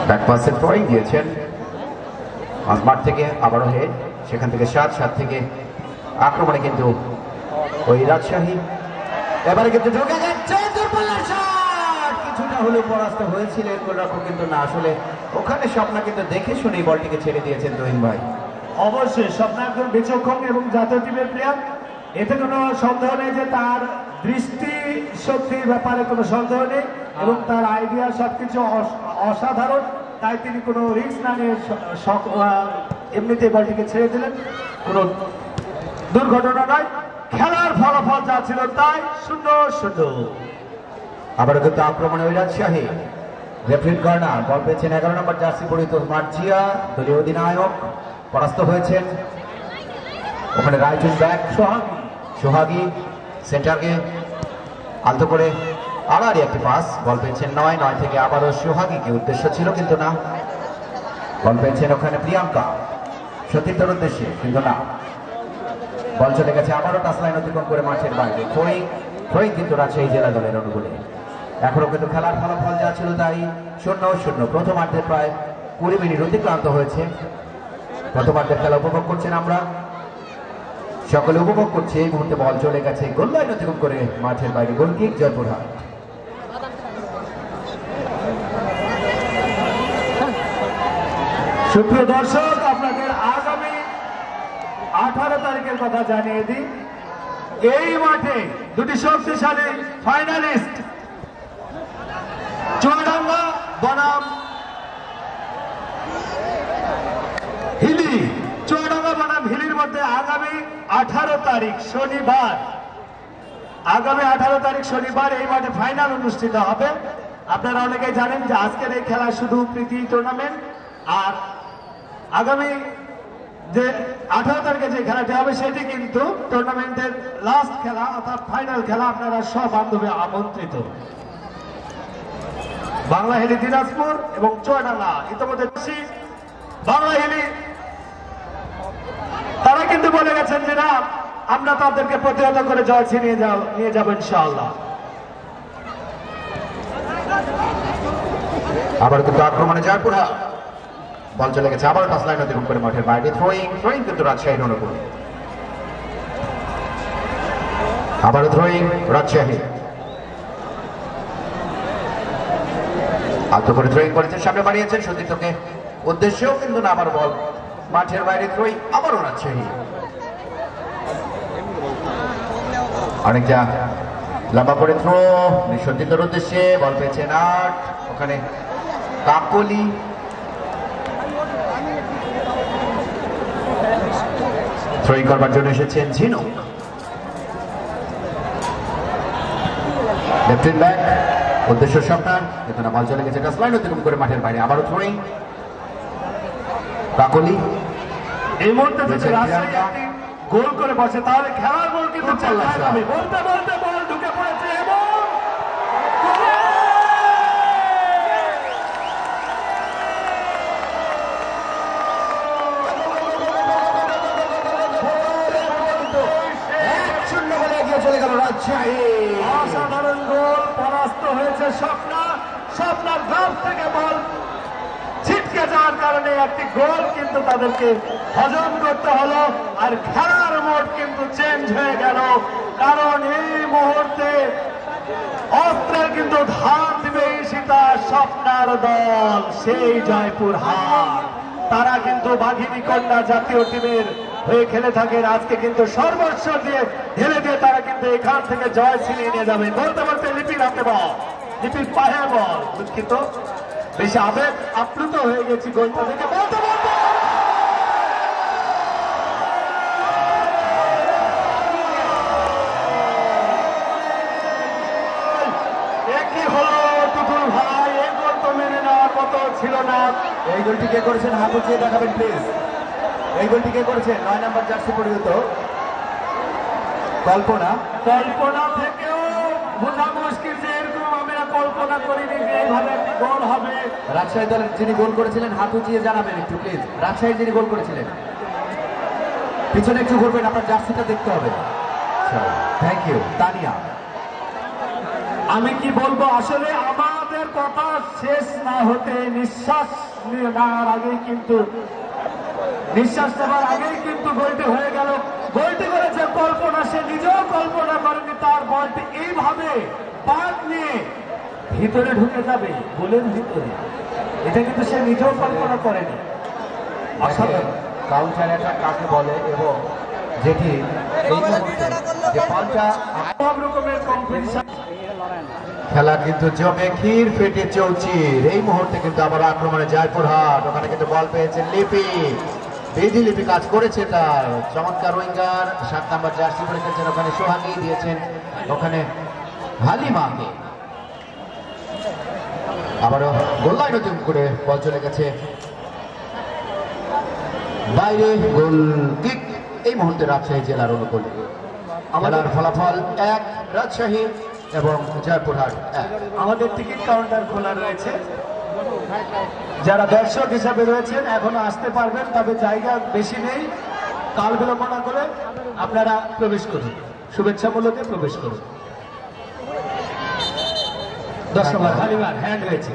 ব্যাক পাসের থ্রোয়িং দিয়েছেন মাঠ থেকে, আবারও হেড, সেখান থেকে 7 থেকে আক্রমণে কিন্তু ওই রাজশাহী এবারে কিন্তু ঢুকে যাচ্ছে, দূরপাল্লার শট, কিছুটা হলেও পরাস্ত হয়েছিলেন গোলরক্ষক কিন্তু না, আসলে ওখানে স্বপ্না কিন্তু দেখে শুনেই বলটিকে ছেড়ে দিয়েছেন তহিন ভাই। অবশ্যই স্বপ্না একজন বিচক্ষণ এবং জাতীয় টিমের প্লেয়ার, এতে কোনো সন্দেহ নেই যে তার দৃষ্টি শক্তির ব্যাপারে কোনো সন্দেহ নেই, এবং তার আইডিয়া সবকিছু অসাধারণ, তাই তিনি কোনো রিস্ক না নিয়ে এমনিতে বলটিকে ছেড়ে দিলেন, কোনো দুর্ঘটনা নয়, খেলার ফলাফল যা ছিল তাই 0-0। আবারও কিন্তু আক্রমণে ওই রাজশাহী, রেফারির কর্নার, বল পেয়েছেন 11 নম্বর জার্সি পরিহিত মার্জিয়া, দলীয় অধিনায়ক, পরাস্ত হয়েছেন। ওখানে রাইট উইং ব্যাক সোহাগী সেন্টারকে আলতো করে আবারই একটি পাস, বল পেয়েছেন 9 থেকে আবারও সোহাগীকে উদ্দেশ্য ছিল কিন্তু না, বল পেয়েছেন ওখানে প্রিয়াঙ্কা সতীর্থর উদ্দেশ্যে কিন্তু না, বল চলে গেছে আবারও টাচ লাইন অতিক্রম করে মাঠের বাইরে। থ্রোয়িং কিন্তু রাজশাহী জেলা দলের অনুকূলে। এখনো কিন্তু খেলার ফলাফল যা ছিল তাই 0-0। প্রথমার্ধে প্রায় 20 মিনিট অতিক্রান্ত হয়েছে। প্রথমার্ধের খেলা উপভোগ করছেন আমরা, সকলে উপভোগ করছে। এই মুহূর্তে বল চলে গেছে গোল লাইন অতিক্রম করে মাঠের বাইরে, গোল কিক জয়পুরহাট। সুপ্রিয় দর্শক, আপনাদের 18 তারিখের কথা জানিয়ে দিই। এই মাঠে দুটি শক্তিশালী ফাইনালিস্ট চুয়াডাঙ্গা বনাম হিলি, চুয়াডাঙ্গা বনাম হিলির মধ্যে আগামী 18 তারিখ শনিবার, এই মাঠে ফাইনাল অনুষ্ঠিত হবে। আপনারা অনেকেই জানেন যে আজকের এই খেলা শুধু প্রীতি টুর্নামেন্ট, আর আগামী যে 18 তারিখে যে খেলাটি হবে সেটি কিন্তু টুর্নামেন্টের লাস্ট খেলা অর্থাৎ ফাইনাল খেলা। আপনারা সব বান্ধবী আমন্ত্রিত। বাংলা হিলি দিনাজপুর এবং চুয়াডাঙ্গা ইতিমধ্যে বাংলা হিলি তারা কিন্তু বলে গেছেন যে না, আমরা তাদেরকে প্রতিহত করে জয় ছিনিয়ে নিয়ে যাবো ইনশাআল্লাহ। আবার কিন্তু আক্রমণে জয়পুরহাট, বল চলে গেছে আবার টাচ লাইন অতিক্রম করে মাঠের বাইরে। থ্রোয়িং কিন্তু রাজশাহীর অনুকূল। আবার থ্রোয়িং রাজশাহী, আলতো করে থ্রোয়িং করেছেন, সামনে বাড়িয়েছেন সতীর্থকে উদ্দেশ্যেও কিন্তু না, আবার বল মাঠের বাইরে। থ্রোয়িং আবারও রাজশাহী, অনেকটা লম্বা করে থ্রো সতীর্থের উদ্দেশ্যে, বল পেয়েছেন 8, ওখানে কাকলি। থ্রোয়িং করবার জন্য এসেছেন ঝিনুক, লেফট ব্যাক উদ্দেশ্য সাবধান, কিন্তু না, বল চলে গেছে টাচ লাইন অতিক্রম করে মাঠের বাইরে। আবারও থ্রোয়িং কাকলি। এই মুহূর্তে যদি রাজশাহী একটি গোল করে বসে তাহলে খেলার গোল কিন্তু বলতে বলতে বল ঢুকে পড়েছে এবং অসাধারণ গোল। পরাস্ত হয়েছে স্বপ্নার গ্রাফ থেকে বল ছিটকে যাওয়ার কারণে একটি গোল কিন্তু তাদেরকে হজম করতে হলো। আর খেলার মোড কিন্তু চেঞ্জ হয়ে গেল, কারণ এই মুহূর্তে অস্ত্রের কিন্তু ধান দিবে সীতা স্বপ্নার দল, সেই জয়পুরহাট। তারা কিন্তু বাঘিনী কন্যা জাতীয় টিমের হয়ে খেলে থাকেন। আজকে কিন্তু সর্বস্ব দিয়ে ঢেলে দিয়ে তারা কিন্তু এখান থেকে জয় ছিনিয়ে নিয়ে যাবে। বলতে বলতে লিপির হাতে বল, লিপির পায়ে বল, দুঃখিত বেশি আবেগ আপ্লুত হয়ে গেছি গোলটা থেকে। বলতে বলতে একই হলো টুকুর ভাই, এই গোল তো মেনে নেওয়ার মতো ছিল না। এই গোলটি কে করেছেন হাত উঠিয়ে দেখাবেন প্লিজ। এই গোলটি কে করেছেন? 9 নম্বর জার্সি পরিহিত কল্পনা থেকেও বোঝা মুশকিল যে এরকম আমরা কল্পনা করিনি যে এইভাবে একটি গোল হবে। রাজশাহী দলের যিনি গোল করেছিলেন হাত উঠিয়ে জানাবেন একটু প্লিজ। রাজশাহীর যিনি গোল করেছিলেন পিছনে একটু ঘুরবেন, আপনার জার্সিটা দেখতে হবে। Thank you Tania. আমি কি বলবো, আসলে আমাদের কথা শেষ না হতে নিঃশ্বাস নেওয়ার আগেই কিন্তু গোলটি হয়ে গেল। গোলটি করেছে কল্পনা, সে নিজেও কল্পনা করেনি তার বলটি এইভাবে পাক নিয়ে ভিতরে ঢুকে যাবে গোলের ভিতরে, এটা কিন্তু সে নিজেও কল্পনা করেনি। অসাধারণ কাউন্টার অ্যাটাক কাকে বলে, এবং যেটি এই মুহূর্তে যে বলটা সব রকমের কম্পিটিশন খেলা কিন্তু জমে ক্ষীর ফেটে চৌচির। এই মুহূর্তে কিন্তু আবার আক্রমণে জয়পুরহাট, ওখানে কিন্তু বল পেয়েছেন লিপি। বেদি লিপি কাজ করেছে, তার চমৎকার উইঙ্গার 7 নম্বর জার্সি পরে খেলছেন, ওখানে সোহাগী দিয়েছেন, ওখানে হালিমাকে। আবারও গোল লাইন অতিক্রম করে বল চলে গেছে বাইরে, গোল কিক। এই মুহূর্তে রাজশাহী জেলার অনুকূলে খেলার ফলাফল 1 রাজশাহী এবং জয়পুরহাট 1। আমাদের টিকিট কাউন্টার খোলা রয়েছে, যারা দর্শক হিসাবে রয়েছেন এখনো আসতে পারবেন, তবে জায়গা বেশি নেই। কাল বিলম্ব না করে আপনারা প্রবেশ করুন, শুভেচ্ছামূলকে প্রবেশ করুন। 10 নম্বর হালিমার হ্যান্ড হয়েছে।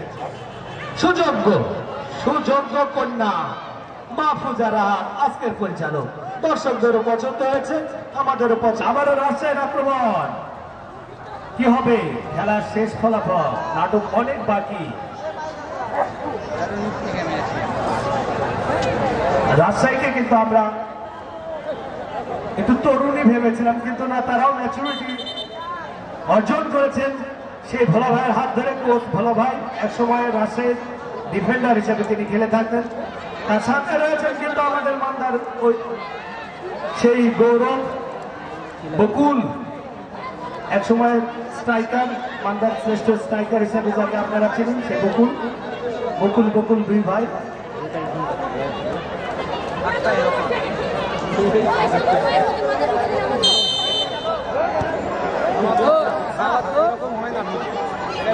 সুযোগ্য কন্যা মাহফুজারা আজকের পরিচালক। দর্শকদেরও পছন্দ হয়েছে, আমাদেরও পছন্দ। আবারও রাজশাহীর আক্রমণ কি হবে? খেলার শেষ ফলাফল, নাটক অনেক বাকি। রাজশাহীকে কিন্তু আমরা একটু তরুণী ভেবেছিলাম, কিন্তু না, তারাও ম্যাচুরিটি অর্জন করেছেন। সেই ভোলা ভাইয়ের হাত ধরে কোচ ভোলা ভাই একসময় রাজশাহীর ডিফেন্ডার হিসেবে তিনি খেলে থাকতেন। তার সাথে রয়েছেন কিন্তু আমাদের মান্দার ওই সেই গৌরব বকুল, একসময় স্ট্রাইকার, মান্দার শ্রেষ্ঠ স্ট্রাইকার হিসেবে যাকে আপনারা চিনেন, সেই বকুল বকুল বকুল দুই ভাই।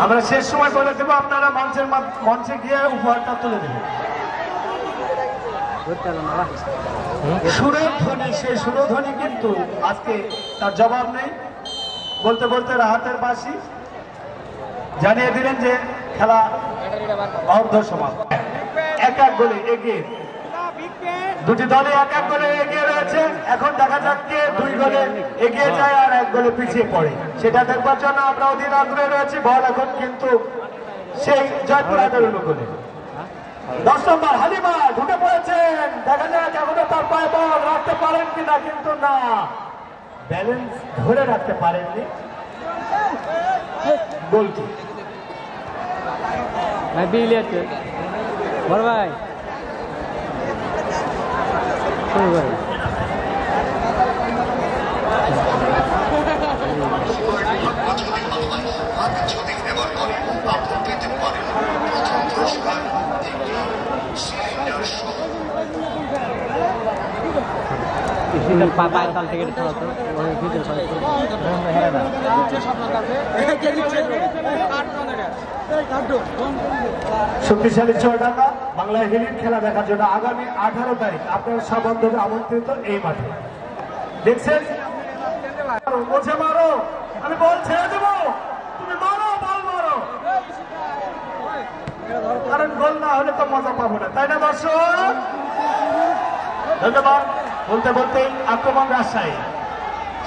আমরা শেষ সময় বলে দেবো, আপনারা মঞ্চে গিয়ে উপহারটা তুলে দেবেন। সুরের ধ্বনি, সেই সুরধ্বনি কিন্তু আজকে তার জবাব নেই। বলতে বলতে রাহাতের বাসি জানিয়ে দিলেন যে খেলা অর্ধ সমাপ্ত। এক এক গোলে এগিয়ে দুটি দলে এক এক গোলে এগিয়ে রয়েছে। এখন দেখা যাক কে দুই গোলে এগিয়ে যায় আর এক গোলে পিছিয়ে পড়ে, সেটা দেখবার জন্য আমরা অধীর আগ্রহে রয়েছি। বল এখন কিন্তু সেই জয়পুর 11 গোলে 10 নম্বর হালিমা ঢুকে পড়েছেন। দেখা যাক এখনো তার পায়ে বল রাখতে পারেন কিনা, কিন্তু না, ব্যালেন্স ধরে রাখতে পারেননি। গোলটি ভাই বিল আছে বড় ভাই শুরু করে পায়ের তাল থেকে খেলাতো শক্তিশালী চুয়াডাঙ্গা বাংলা হেলির খেলা দেখার জন্য আগামী 18 তারিখ আপনারা সবান্ধবে আমন্ত্রিত এই মাঠে। দেখছেন, বলছে মারো, আমি বল ছেড়ে দেবো, তুমি মারো, বল মারো, কারণ গোল না হলে তো মজা পাবো না, তাই না দর্শক? ধন্যবাদ। বলতে বলতে আক্রমণ রাজশাহী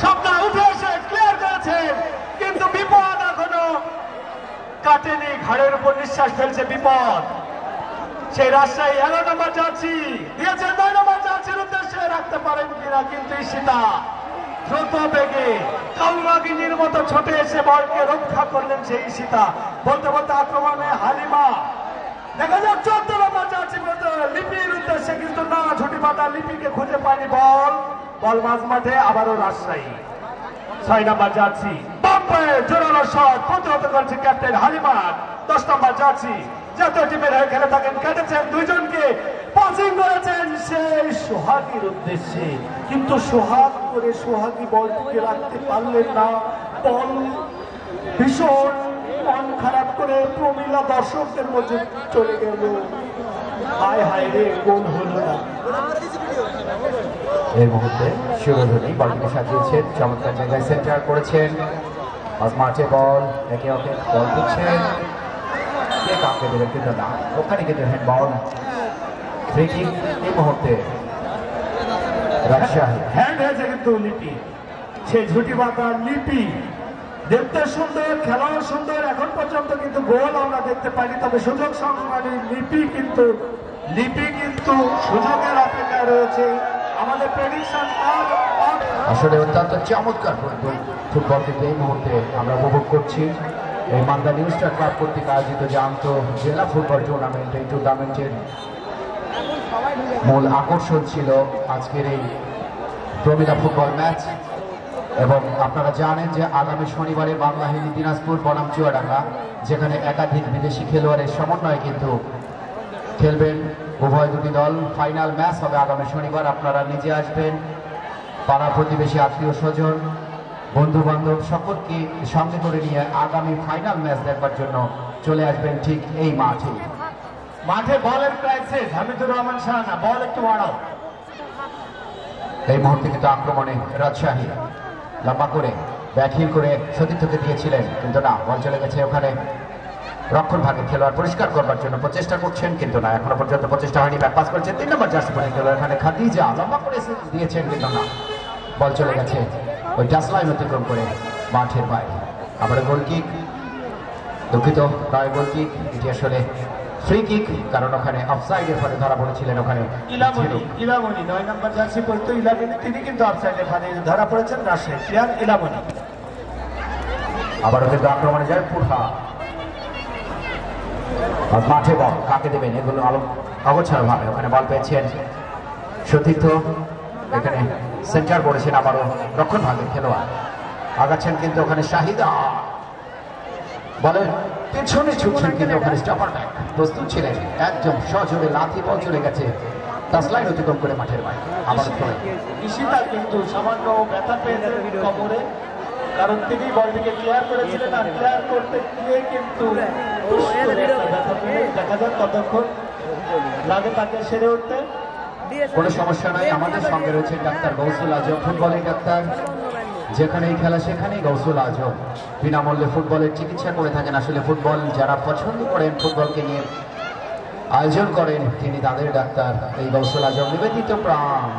স্বপ্ন উঠে এসে ক্লিয়ার করেছেন, কিন্তু বিপদ এখনো কাটেনি। ঘাড়ের উপর নিঃশ্বাস ফেলছে বিপদ। সেই রাজশাহী 11 নম্বর জার্সি দিয়েছেন 9 নম্বর জার্সির উদ্দেশ্যে, রাখতে পারেন কিনা, কিন্তু ঈশিতা দ্রুত বেগে কালমাগিনীর মতো ছুটে এসে বলকে রক্ষা করলেন সেই ঈশিতা। বলতে বলতে আক্রমণে হালিমা, দেখা যাক 14 নম্বর জার্সি লিপির উদ্দেশ্যে, কিন্তু না, ঝুটি পাতা লিপিকে খুঁজে পায়নি। বল মাঝ মাঠে, আবারও রাজশাহী 6 নম্বর জার্সি বাম্পায় জোরালো শট প্রতিহত করছে ক্যাপ্টেন হালিমা। 10 নম্বর জার্সি জাতীয় টিমের হয়ে খেলে থাকেন, কেটেছেন দুইজনকে, পাসিং করেছেন সেই সোহাগীর উদ্দেশ্যে, কিন্তু সোহাগী বলটিকে রাখতে পারলেন না। বল ভীষণ মন খারাপ করে প্রমিলা দর্শকদের মধ্যে চলে গেল। হায় হায় রে, গোল হলো না। এই মুহূর্তে সুরধ্বনি বলকে সাজিয়েছেন, চমৎকার জায়গায় সেন্টার করেছেন। মাঠে বল একে ওকে বল দিচ্ছেন, কে কাউকে দেবেন কিন্তু না, ওখানে কিন্তু হ্যান্ড বল। ফ্রি কিক এই মুহূর্তে রাজশাহী। হ্যান্ড হয়েছে কিন্তু লিপি, সেই ঝুটি বাঁধা লিপি দেখতে সুন্দর, খেলাও সুন্দর, এখন পর্যন্ত কিন্তু গোল আমরা দেখতে পাইনি। তবে সুযোগ সংগ্রামী লিপি কিন্তু সুযোগের অপেক্ষায় রয়েছে। আমাদের প্রেডিকশন আসলে অত্যন্ত চমৎকার ফুটবল কিন্তু এই মুহূর্তে আমরা উপভোগ করছি। এই মালদা নিউ স্টার ক্লাব কর্তৃক আয়োজিত যে জেলা ফুটবল টুর্নামেন্ট, এই টুর্নামেন্টের মূল আকর্ষণ ছিল আজকের এই প্রমিলা ফুটবল ম্যাচ। এবং আপনারা জানেন যে আগামী শনিবারে বাংলাহিনী দিনাজপুর বনাম চুয়াডাঙ্গা, যেখানে একাধিক বিদেশি খেলোয়াড়ের সমন্বয়ে কিন্তু খেলবেন উভয় দুটি দল। ফাইনাল ম্যাচ হবে আগামী শনিবার। আপনারা নিজে আসবেন, পাড়া প্রতিবেশী, আত্মীয় স্বজন, বন্ধু বান্ধব সকলকে সঙ্গে করে নিয়ে আগামী ফাইনাল ম্যাচ দেখবার জন্য চলে আসবেন ঠিক এই মাঠে। বলের ক্রাইসিস, হামিদুর রহমান শাহানা, বল একটু বাড়াও। এই মুহূর্তে কিন্তু আক্রমণে রাজশাহী লম্বা করে ব্যাটিং করে সতীর্থকে দিয়েছিলেন, কিন্তু না, বল চলে গেছে ওখানে রক্ষণ ভাগে। খেলোয়াড় পরিষ্কার করবার জন্য প্রচেষ্টা করছেন, কিন্তু না, এখনো পর্যন্ত প্রচেষ্টা হয়নি। ব্যাক পাস করেছেন 3 নম্বর জার্সি পরে খেলোয়াড়, এখানে খাদিজা লম্বা করে দিয়েছেন, কিন্তু না, বল চলে গেছে ওই টাচ লাইন অতিক্রম করে মাঠের বাইরে। আবার গোল কিক, দুঃখিত, নয় গোল কিক। এটি আসলে ফ্রি কিক, কারণ ওখানে অফসাইডের ফলে ধরা পড়েছিলেন ওখানে ইলামনি 9 নম্বর জার্সি পরিত ইলামনি, তিনি কিন্তু অফসাইডের ফাঁদে ধরা পড়েছেন রাজশাহী প্লেয়ার ইলামনি। আবারও কিন্তু আক্রমণে যায় পুরহা। মাঠে বল কাকে দেবেন এগুলো অগোছালো ভাবে ওখানে বল পেয়েছেন সতীর্থ, এখানে সেন্টার করেছেন আবারও রক্ষণ ভাগের খেলোয়াড় আগাচ্ছেন, কিন্তু ওখানে শাহিদা বলের পেছনে ছুটছেন, কিন্তু ওখানে স্টপার ব্যাক প্রস্তুত ছিলেন, একদম সজোরে লাথি বল চলে গেছে তাসলাইন অতিক্রম করে মাঠের বাইরে। আবার ঈশিতা কিন্তু সামান্য ব্যথা পেয়েছেন কোমরে, কারণ তিনি বলটিকে ক্লিয়ার করেছিলেন, আর ক্লিয়ার করতে গিয়ে কিন্তু দেখা যাক কতক্ষণ লাগে তাকে সেরে উঠতে। কোনো সমস্যা নাই, আমাদের সঙ্গে রয়েছে ডাক্তার গৌসুল আজম, ফুটবলের ডাক্তার, যেখানেই খেলা সেখানেই গৌসুল আজম বিনামূল্যে ফুটবলের চিকিৎসা করে থাকেন। আসলে ফুটবল যারা পছন্দ করেন, ফুটবলকে নিয়ে আয়োজন করেন, তিনি তাদের ডাক্তার এই গৌসুল আজম, নিবেদিত প্রাণ।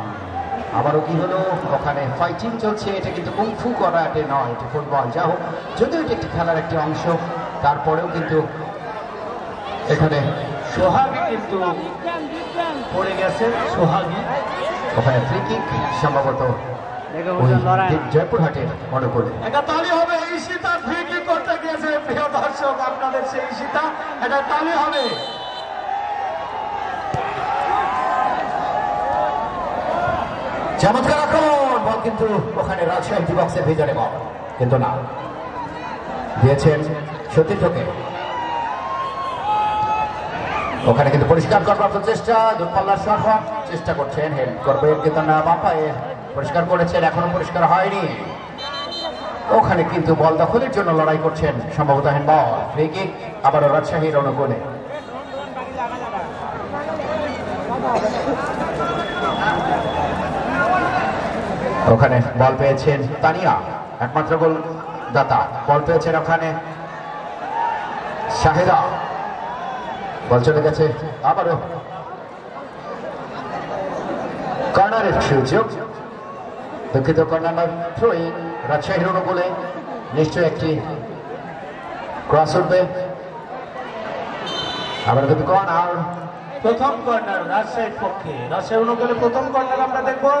আবারও কি হলো, ওখানে ফাইটিং চলছে, এটা কিন্তু কুংফু করাটে নয়, এটা ফুটবল। যা হোক, যদিও এটা একটি খেলার একটি অংশ, তারপরেও কিন্তু এখানে সোহাগী কিন্তু পড়ে গেছে, সোহাগী ওখানে ফ্রি কিক সম্ভবত জয়পুরহাটের অনুকূলে। এটা তালি হবে, ঈশিতা ফ্রি কিক করতে গিয়েছে। প্রিয় দর্শক, আপনাদের সেই ঈশিতা, এটা তালি হবে। চমৎকার আক্রমণ, বল কিন্তু ওখানে রাজশাহী বক্সের ভিতরে বল, কিন্তু না, দিয়েছেন সতীর্থকে। ওখানে কিন্তু পরিষ্কার করবার চেষ্টা, দূরপাল্লার শট চেষ্টা করছেন, হেল্প করবেন কিন্তু না, বাপায়ে পরিষ্কার করেছেন, এখনো পরিষ্কার হয়নি। ওখানে কিন্তু বল দখলের জন্য লড়াই করছেন সম্ভবত হ্যান্ডবল। ফ্রি কিক আবারও রাজশাহীর অনুকূলে। ওখানে বল পেয়েছেন তানিয়া, একমাত্র গোল দাতা, বল পেয়েছেন ওখানে শাহিদা, বল চলে গেছে আবারও কর্নারের সুযোগ, দুঃখিত কর্নার থ্রোয়িং রাজশাহীর অনুকূলে। নিশ্চয়ই একটি ক্রস উঠবে, আবার কিন্তু কর্নার, প্রথম কর্নার রাজশাহীর পক্ষে। রাজশাহী অনুকূলে প্রথম কর্নার আমরা দেখবো।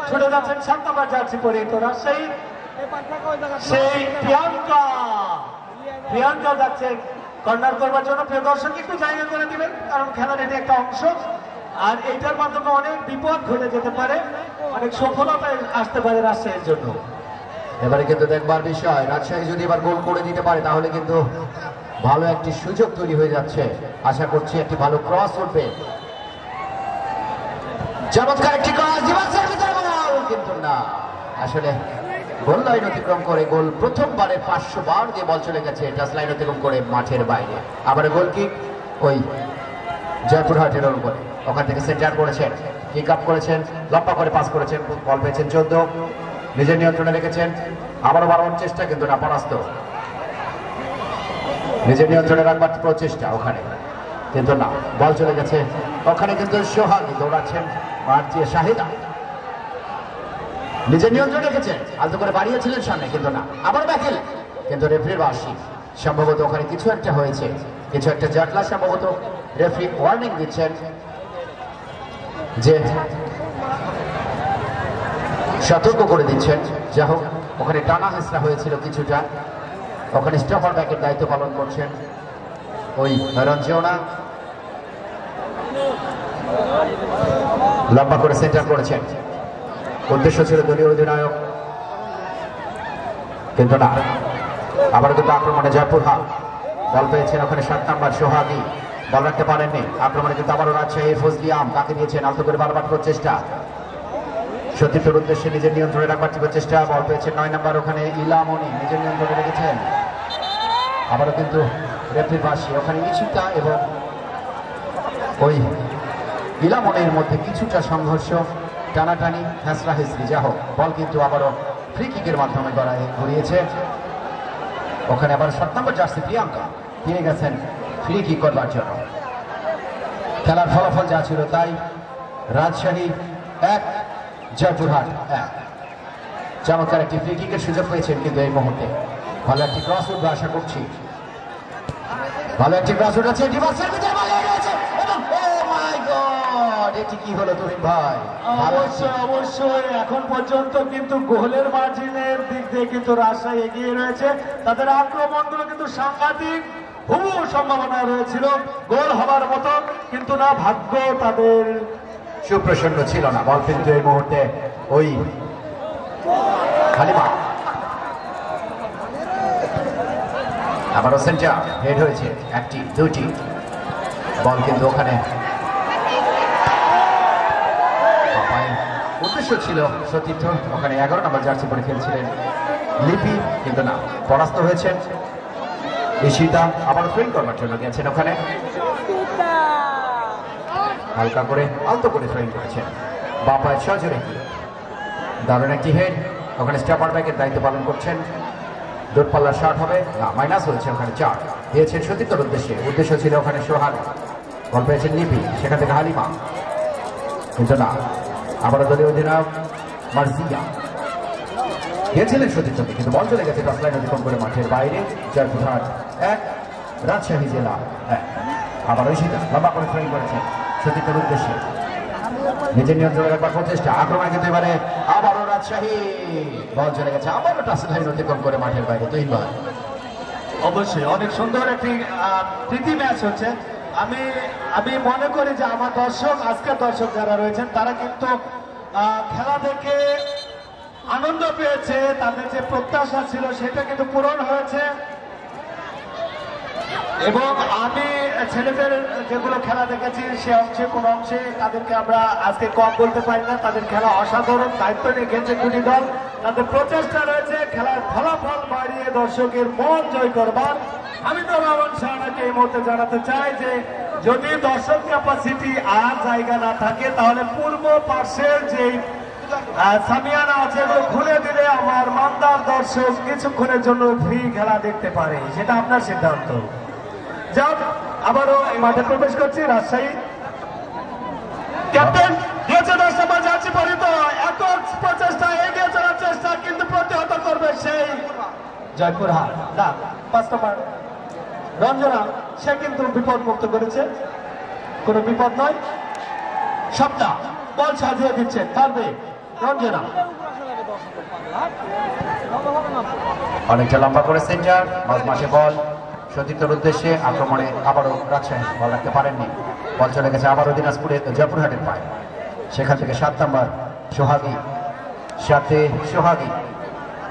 ছুটে যাচ্ছেন 7 নম্বর জার্সি পরিহিত রাজশাহী, সেই প্রিয়াঙ্কা যাচ্ছে কর্নার করবার জন্য। প্রিয় দর্শক, একটু জায়গা করে দিবেন, কারণ খেলার এটি একটা অংশ, আর এইটার মাধ্যমে অনেক বিপদ ঘটে যেতে পারে, অনেক সফলতা আসতে পারে রাজশাহীর জন্য। এবারে কিন্তু দেখবার বিষয়, রাজশাহী যদি এবার গোল করে দিতে পারে তাহলে কিন্তু ভালো একটি সুযোগ তৈরি হয়ে যাচ্ছে। আশা করছি একটি ভালো ক্রস উঠবে, চমৎকার একটি ক্রস, কিন্তু না, আসলে গোল লাইন অতিক্রম করে গোল, প্রথমবারে 500 বার দিয়ে বল চলে গেছে টাচ লাইন অতিক্রম করে মাঠের বাইরে। আবার গোল কিক ওই জয়পুরহাটের অনুকূলে, ওখান থেকে সেন্টার করেছেন, কিক আপ করেছেন, লম্বা করে পাস করেছেন, বল পেয়েছেন 14, নিজের নিয়ন্ত্রণে রেখেছেন, আবারও বাড়ানোর চেষ্টা কিন্তু না, পরাস্ত। নিজের নিয়ন্ত্রণে রাখবার প্রচেষ্টা ওখানে, কিন্তু না, বল চলে গেছে ওখানে, কিন্তু সোহাগী দৌড়াচ্ছেন, মার দিয়ে শাহিদা নিজের নিয়ন্ত্রণ রেখেছেন, আলতো করে বাড়িয়েছিলেন সামনে, কিন্তু না, আবার ব্যাকেল, কিন্তু রেফারির বাঁশি, সম্ভবত ওখানে কিছু একটা হয়েছে, কিছু একটা জটলা, সম্ভবত রেফারি ওয়ার্নিং দিচ্ছেন যে সতর্ক করে দিচ্ছেন। যা হোক, ওখানে টানা হেঁচড়া হয়েছিল কিছুটা, ওখানে স্টপার ব্যাকের দায়িত্ব পালন করছেন ওই রঞ্জনা, লম্বা করে সেন্টার করেছেন, উদ্দেশ্য ছিল দলীয় অধিনায়ক, কিন্তু না, আবার কিন্তু আক্রমণে জয়পুরহাট, বল পেয়েছেন ওখানে 7 নম্বর সোহাগী, বল রাখতে পারেননি, আক্রমণে কিন্তু আবারও রাজশাহীর ফজলিয়াম, কাকে দিয়েছেন আলতো করে বারবার প্রচেষ্টা, সতীর্থের উদ্দেশ্যে নিজের নিয়ন্ত্রণে রাখবার চেষ্টা, বল পেয়েছেন 9 নম্বর ওখানে ইলামনি, নিজের নিয়ন্ত্রণে রেখেছেন, আবারও কিন্তু রেফারির বাঁশি, ওখানে ঈশিতা এবং ওই ইলামনির মধ্যে কিছুটা সংঘর্ষ, টানাটানি, হেঁচড়া হেঁচড়ি। যা হোক, বল কিন্তু আবারও ফ্রি কিকের মাধ্যমে ঘুরিয়েছে, ওখানে আবার 7 নম্বর জার্সি প্রিয়াঙ্কা দিয়ে গেছেন ফ্রি কিক করবার জন্য। খেলার ফলাফল যা ছিল তাই, রাজশাহী 1, জয়পুরহাট 1। চমৎকার একটি ফ্রি কিকের সুযোগ পেয়েছেন, কিন্তু এই মুহূর্তে ভালো একটি ক্রস উঠবে আশা করছি, ভালো একটি ক্রস উঠেছে, ডিভাসের ভিতরে এটি কি হলো তুহিন ভাই? অবশ্যই অবশ্যই এখন পর্যন্ত কিন্তু গোলের মার্জিনের দিক দিয়ে কিন্তু রাজশাহী এগিয়ে রয়েছে। তাদের আক্রমণগুলো কিন্তু সাংঘাতিক বহু সম্ভাবনা রয়েছিল গোল হবার মতো, কিন্তু না, ভাগ্য তাদের সুপ্রসন্ন ছিল না। বল কিন্তু এই মুহূর্তে ওই হালিমা আবারও সেন্টার হেড হয়েছে, একটি দুটি বল কিন্তু ওখানে উদ্দেশ্য ছিল সতীর্থ, ওখানে 11 নম্বর জার্সি পরে খেলছিলেন লিপি, কিন্তু না, পরাস্ত হয়েছেন। ঈশিতা আবার ফ্রেম করবার জন্য গেছেন ওখানে, হালকা করে আলতো করে ফ্রেম করেছেন বাপায় সজরে। দারুণ একটি হেড, ওখানে স্টেপার ব্যাকের দায়িত্ব পালন করছেন। দূরপাল্লার শট হবে না, মাইনাস হয়েছে ওখানে 4 দিয়েছেন সতীর্থর উদ্দেশ্যে। উদ্দেশ্য ছিল ওখানে সোহাগ, বল পেয়েছেন লিপি, সেখান থেকে হালিমা, কিন্তু না, আবারও দলীয় অধিনায়ক মার্জিয়া গিয়েছিলেন সতীর্থকে, কিন্তু বল চলে গেছে টাচ লাইন অতিক্রম করে মাঠের বাইরে। জয়পুরহাট 1, রাজশাহী জেলা 1। আবার ঈশিতা লম্বা করে ফ্রেম করেছেন সতীর্থের উদ্দেশ্যে, নিজের নিয়ন্ত্রণে রাখবার প্রচেষ্টা। আক্রমণ কিন্তু এবারে আবারও রাজশাহী, বল চলে গেছে আবারও টাচ লাইন অতিক্রম করে মাঠের বাইরে। তুহিন ভাই, অবশ্যই অনেক সুন্দর একটি প্রীতি ম্যাচ হচ্ছে। আমি মনে করি যে আমার দর্শক, আজকের দর্শক যারা রয়েছেন তারা কিন্তু খেলা দেখে আনন্দ পেয়েছে, তাদের যে প্রত্যাশা ছিল সেটা কিন্তু পূরণ হয়েছে। এবং আমি ছেলেদের যেগুলো খেলা দেখেছি সে অংশে কোনো অংশে তাদেরকে আমরা আজকে কম বলতে পারি না। তাদের খেলা অসাধারণ, দায়িত্ব নিয়ে খেলছে দুটি দল, তাদের প্রচেষ্টা রয়েছে খেলার ফলাফল বাড়িয়ে দর্শকের মন জয় করবার। আমি তো রহমান শাহনাকে এই মুহূর্তে জানাতে চাই যে যদি দর্শক ক্যাপাসিটি আর জায়গা না থাকে তাহলে পূর্ব পার্শ্বের যে সামিয়ানা আছে এগুলো খুলে দিলে আমার মানদার দর্শক কিছুক্ষণের জন্য ফ্রি খেলা দেখতে পারে, সেটা আপনার সিদ্ধান্ত। যাক, আবারও এই মাঠে প্রবেশ করছি রাজশাহী। ক্যাপ্টেন দিয়েছে 10 নম্বর জার্সি পরিত, একক প্রচেষ্টা এগিয়ে চলার চেষ্টা, কিন্তু প্রতিহত করবে সেই জয়পুরহাট। না, 5 নম্বর রঞ্জনা, সে কিন্তু বিপদ মুক্ত করেছে, কোনো বিপদ নয়। সপ্তাহ বল সাজিয়ে দিচ্ছে, পারবে রঞ্জনা। অনেকটা লম্বা করে সেন্টার, মাঝ মাঠে বল সতীর্থর উদ্দেশ্যে। আক্রমণে আবারও রাজশাহী বল রাখতে পারেননি, বল চলে গেছে আবারও দিনাজপুরের জয়পুরহাটের পায়ে। সেখান থেকে 7 নম্বর সোহাগী, সাথে সোহাগী